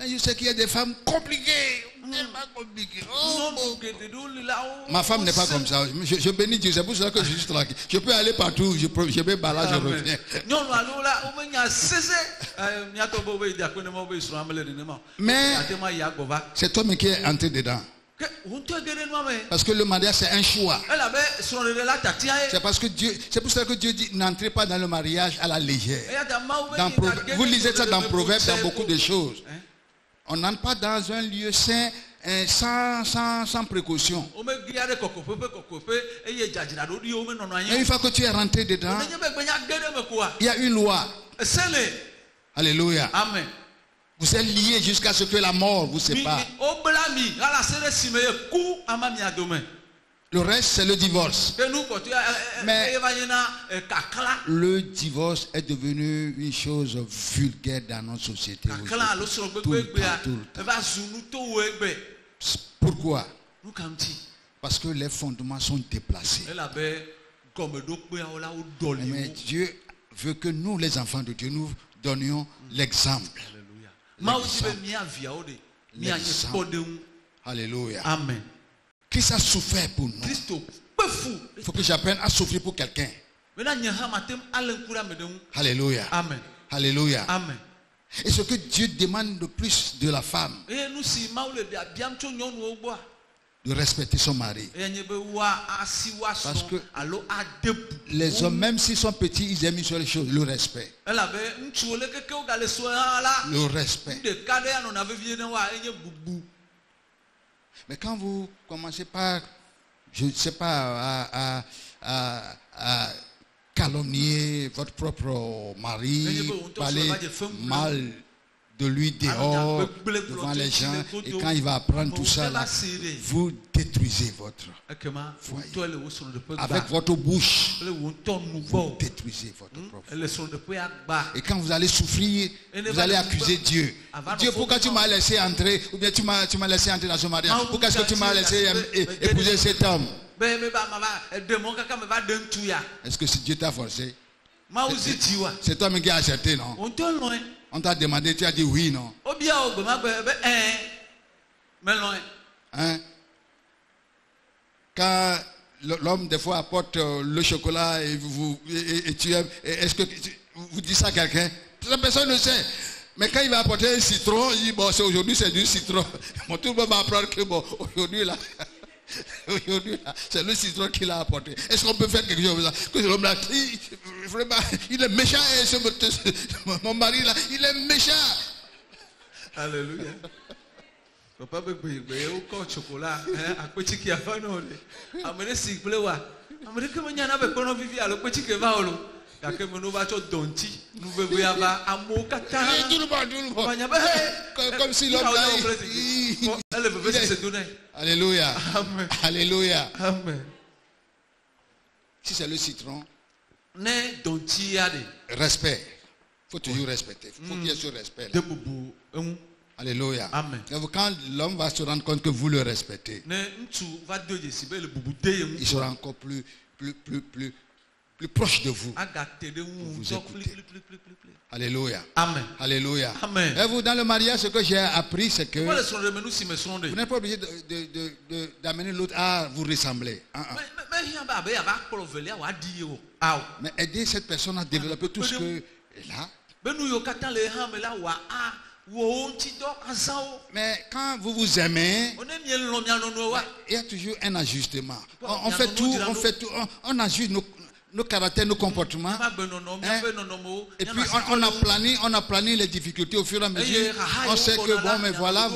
Mais je sais qu'il y a des femmes compliquées. Ma femme n'est pas comme ça. Je bénis Dieu, c'est pour cela que je suis juste tranquille. Je peux aller partout, je vais balader, je reviens. Mais c'est toi qui es entré dedans. Parce que le mariage c'est un choix. C'est parce que Dieu, c'est pour ça que Dieu dit n'entrez pas dans le mariage à la légère. Vous lisez ça dans Proverbes, dans beaucoup de choses. On n'entre pas dans un lieu saint sans précaution. Mais une fois que tu es rentré dedans, il y a une loi. Alléluia. Amen. Vous êtes liés jusqu'à ce que la mort vous sépare. Le reste, c'est le divorce. Mais le divorce est devenu une chose vulgaire dans notre société. Pourquoi? Parce que les fondements sont déplacés. Mais Dieu veut que nous, les enfants de Dieu, nous donnions l'exemple. Alléluia. Amen. Christ a souffert pour nous. Il faut que j'apprenne à souffrir pour quelqu'un. Alléluia. Amen. Alléluia. Amen. Et ce que Dieu demande le plus de la femme, de respecter son mari. Parce que les hommes, même s'ils sont petits, ils aiment une seule chose, le respect. Le respect. Mais quand vous commencez par, je ne sais pas, à calomnier votre propre mari, parler mal de lui dehors, devant les gens, et quand il va apprendre tout ça, là, vous détruisez votre foyer. Avec votre bouche, vous détruisez votre propre foyer. Et quand vous allez souffrir, vous allez accuser Dieu. Dieu, pourquoi tu m'as laissé entrer, ou bien tu m'as laissé entrer dans ce mariage? Pourquoi est-ce que tu m'as laissé épouser cet homme? Est-ce que Dieu t'a forcé? C'est toi qui as accepté, non? On t'a demandé, tu as dit oui, non? Hein? Quand l'homme des fois apporte le chocolat et tu aimes, est-ce que vous dites ça à quelqu'un? La personne ne sait. Mais quand il va apporter un citron, il dit bon, aujourd'hui c'est du citron. Bon, tout le monde va apprendre que bon, aujourd'hui là, c'est le citron qu'il a apporté. Est-ce qu'on peut faire quelque chose comme ça? Que l'homme là, vraiment, il est méchant. Mon mari là, il est méchant. Alléluia. Papa bébé, au corps chocolat, à petit qui a fait non. Amenez s'il plaît wa. Amenez que mon yana be kono vivi à le petit qui va au lot. Yake mo no ba cho donti. Nous bébé aba amo kata. Comme si l'homme là. Elle veut se donner. Alléluia. Amen. Alléluia. Amen. Si c'est le citron. Ne donti yade. Respect. Faut toujours respecter. Faut qu'il y ait ce respect là. Alléluia. Amen. Quand l'homme va se rendre compte que vous le respectez, il sera encore plus proche de vous. Vous écoutez. Alléluia. Amen. Alléluia. Amen. Et vous, dans le mariage, ce que j'ai appris, c'est que vous n'êtes pas obligé d'amener l'autre à vous ressembler. Mais aider cette personne à développer tout ce que là. Mais quand vous vous aimez, il y a toujours un ajustement. On fait tout, on ajuste nos caractères, nos comportements. Et puis on a plané les difficultés au fur et à mesure. On sait que bon, mais voilà.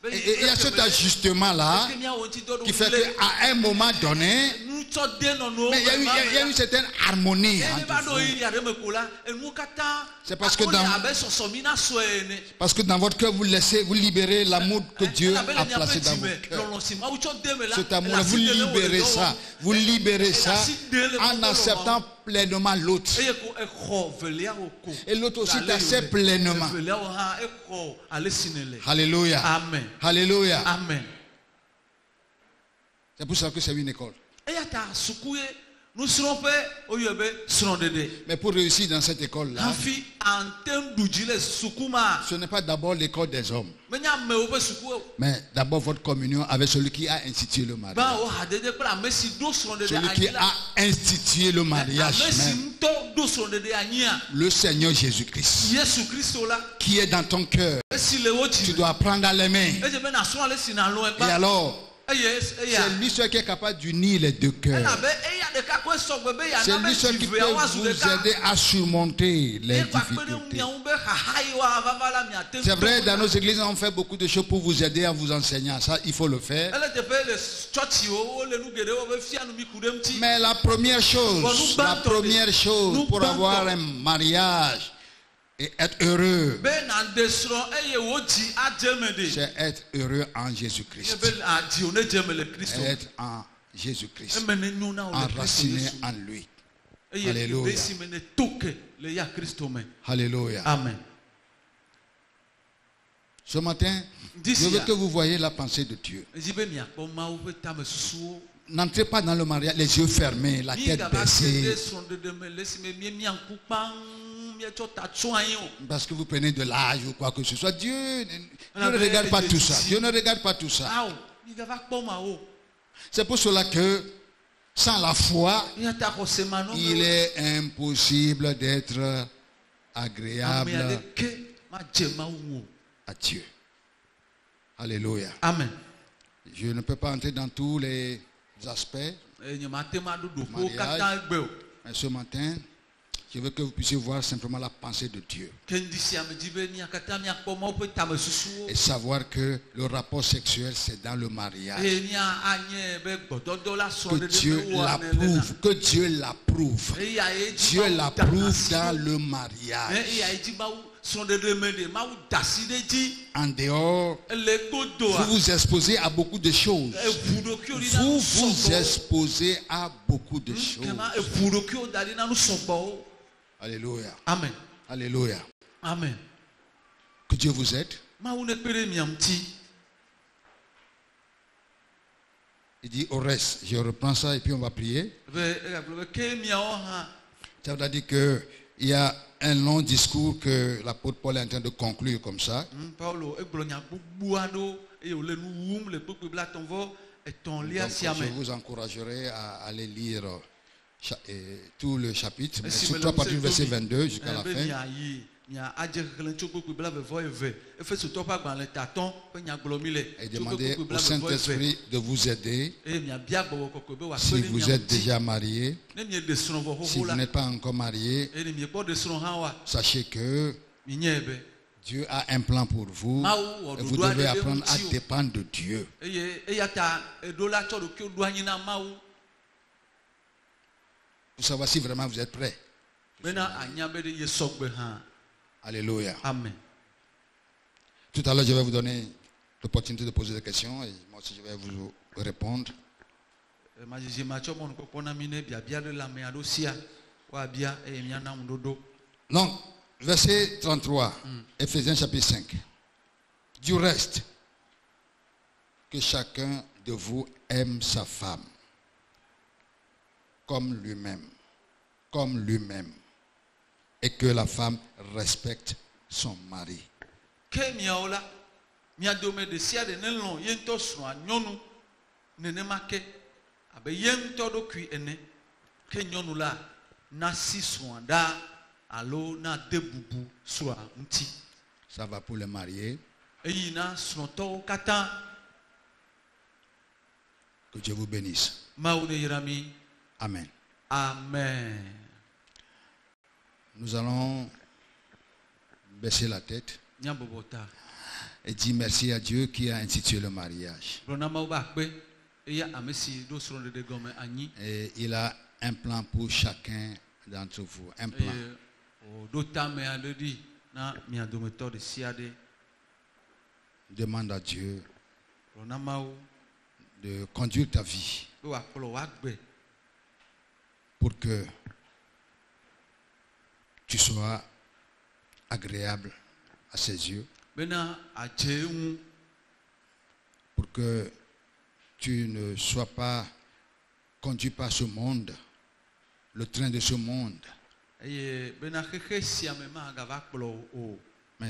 Et il y a cet ajustement-là qui fait qu'à un moment donné, mais il y a une certaine harmonie entre vous. C'est parce que dans votre cœur, vous libérez l'amour que Dieu a placé dans votre cœur. Cet amour, vous libérez ça en acceptant pleinement l'autre. Et l'autre aussi t'accepte pleinement. Alléluia. Amen. Alléluia. Amen. C'est pour ça que c'est une école. Mais pour réussir dans cette école-là, ce n'est pas d'abord l'école des hommes, mais d'abord votre communion avec celui qui a institué le mariage. Celui qui a institué le mariage même. Le Seigneur Jésus-Christ qui est dans ton cœur. Tu dois apprendre à l'aimer. Et alors, c'est lui seul qui est capable d'unir les deux cœurs. C'est lui seul qui peut vous aider à surmonter les difficultés. C'est vrai, dans nos églises, on fait beaucoup de choses pour vous aider en vous enseignant. Ça, il faut le faire. Mais la première chose pour avoir un mariage et être heureux. be na de sro eye wo ji adjeme de C'est être heureux en Jésus-Christ. be a ji o ne jeme le Christo Être en Jésus-Christ. emene nu na o le Enraciné Christo en lui. eye Alléluia. be si mene toke le ya Christo me. Alléluia. Amen. Ce matin, je veux que vous voyez la pensée de Dieu. Zibe mi akpo ma wo pe ta me susu N'entrez pas dans le mariage les yeux fermés, la tête baissée, parce que vous prenez de l'âge ou quoi que ce soit. Dieu ne regarde pas tout ça. Dieu ne regarde pas tout ça. C'est pour cela que sans la foi, il est impossible d'être agréable à Dieu. Alléluia. Amen. Je ne peux pas entrer dans tous les aspects. Mariage. Mais ce matin, je veux que vous puissiez voir simplement la pensée de Dieu. Et savoir que le rapport sexuel, c'est dans le mariage. Que Dieu l'approuve. Que Dieu l'approuve. Dieu l'approuve dans le mariage. En dehors, vous vous exposez à beaucoup de choses. Vous vous exposez à beaucoup de choses. Alléluia. Amen. Alléluia. Amen. Que Dieu vous aide. Il dit au reste, je reprends ça et puis on va prier. Ça veut dire qu'il y a un long discours que l'apôtre Paul est en train de conclure comme ça. Donc, je vous encouragerai à aller lire tout le chapitre, mais surtout à partir du verset 22 jusqu'à la fin. Et demandez au Saint-Esprit de vous aider. Si vous êtes déjà marié, si vous n'êtes pas encore marié, sachez que Dieu a un plan pour vous et vous devez apprendre à dépendre de Dieu. Pour savoir si vraiment vous êtes prêts. Alléluia. Amen. Tout à l'heure, je vais vous donner l'opportunité de poser des questions et moi aussi je vais vous répondre. Donc, verset 33, Ephésiens chapitre 5. Du reste, que chacun de vous aime sa femme comme lui-même, et que la femme respecte son mari. Ça va pour les mariés. Que Dieu vous bénisse. Amen. Amen. Nous allons baisser la tête et dire merci à Dieu qui a institué le mariage. Et il a un plan pour chacun d'entre vous. Un plan. Demande à Dieu de conduire ta vie pour que tu sois agréable à ses yeux, pour que tu ne sois pas conduit par ce monde, le train de ce monde, mais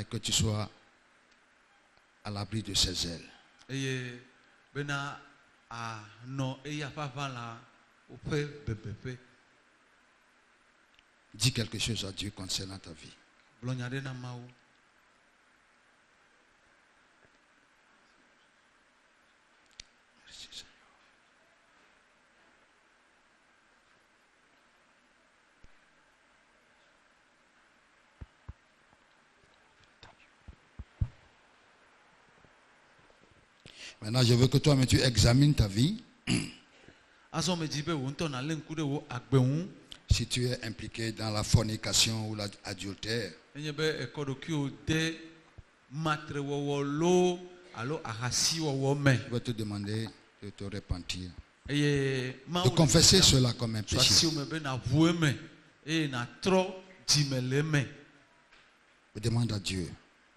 que tu sois à l'abri de ses ailes. Dis quelque chose à Dieu concernant ta vie. Merci Seigneur. Maintenant, je veux que toi-même tu examines ta vie. Si tu es impliqué dans la fornication ou l'adultère, enye be ekoɖokuiwo de matrewɔwɔ lo alo ahasiwɔwɔ me. je vais te demander de te repentir, Eye de Mawu confesser cela comme un so péché. asiwo me be na ʋu eme eye na trɔ dzime le eme. Je demande à Dieu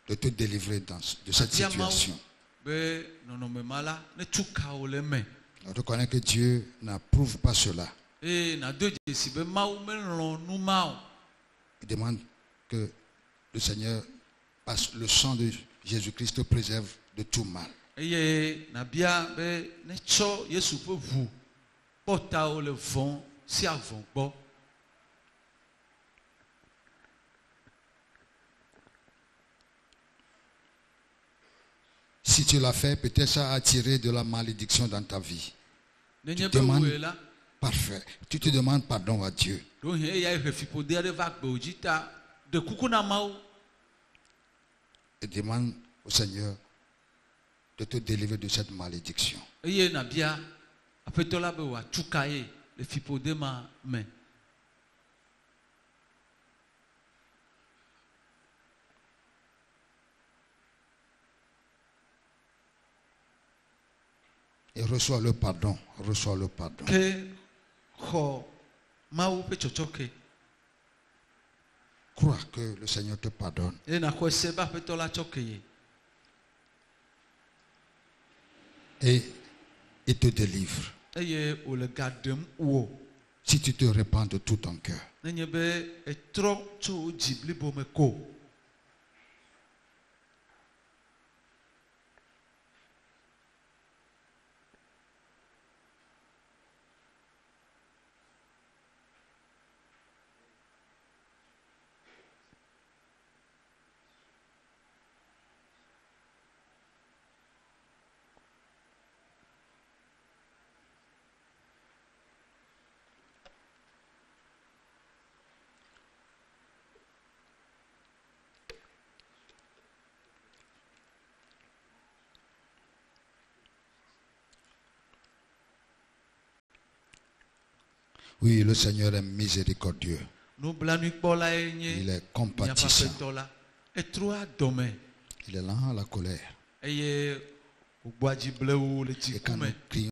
de te délivrer de cette Abia Mawu situation. be nɔnɔme ma la ne tu kawo le eme. On reconnaît que Dieu n'approuve pas cela. Eye na do dzesi be Mawu melɔ̃ nu ma o. Il demande que le Seigneur, par le sang de Jésus-Christ, te préserve de tout mal. Eye na bia be ne tsɔ Yesu ƒe ʋu kpɔtawo le vɔ̃ sia vɔ̃ gbɔ. Si tu l'as fait, peut-être ça a attiré de la malédiction dans ta vie. Nenye be demandes- woe la, Parfait. Tu te demandes pardon à Dieu. ɖohi eya he fiƒode aɖe va gbewò dzi ta ɖe kuku na Mawu. Et demande au Seigneur de te délivrer de cette malédiction. Eye na bia aƒetɔ la be wòatu ka ye le fiƒode ma me. Et reçois le pardon. Reçois le pardon. Ke xɔ Mawu ƒe tsɔtsɔke Crois que le Seigneur te pardonne. eye naxɔ se be aƒetɔ la tsɔke ye Et il te délivre. eye wòle ga ɖem wò. Si tu te repens de tout ton cœur. Nenye be etrɔ tso dzi blibo me ko. Oui, le Seigneur est miséricordieux. Nublanuikpɔlae Il nye est miaƒe compatissant. aƒetɔ la. Etrɔa dɔme Il est lent à la colère. eye wògbɔa dzi blewu le Et quand dziku me. nous crions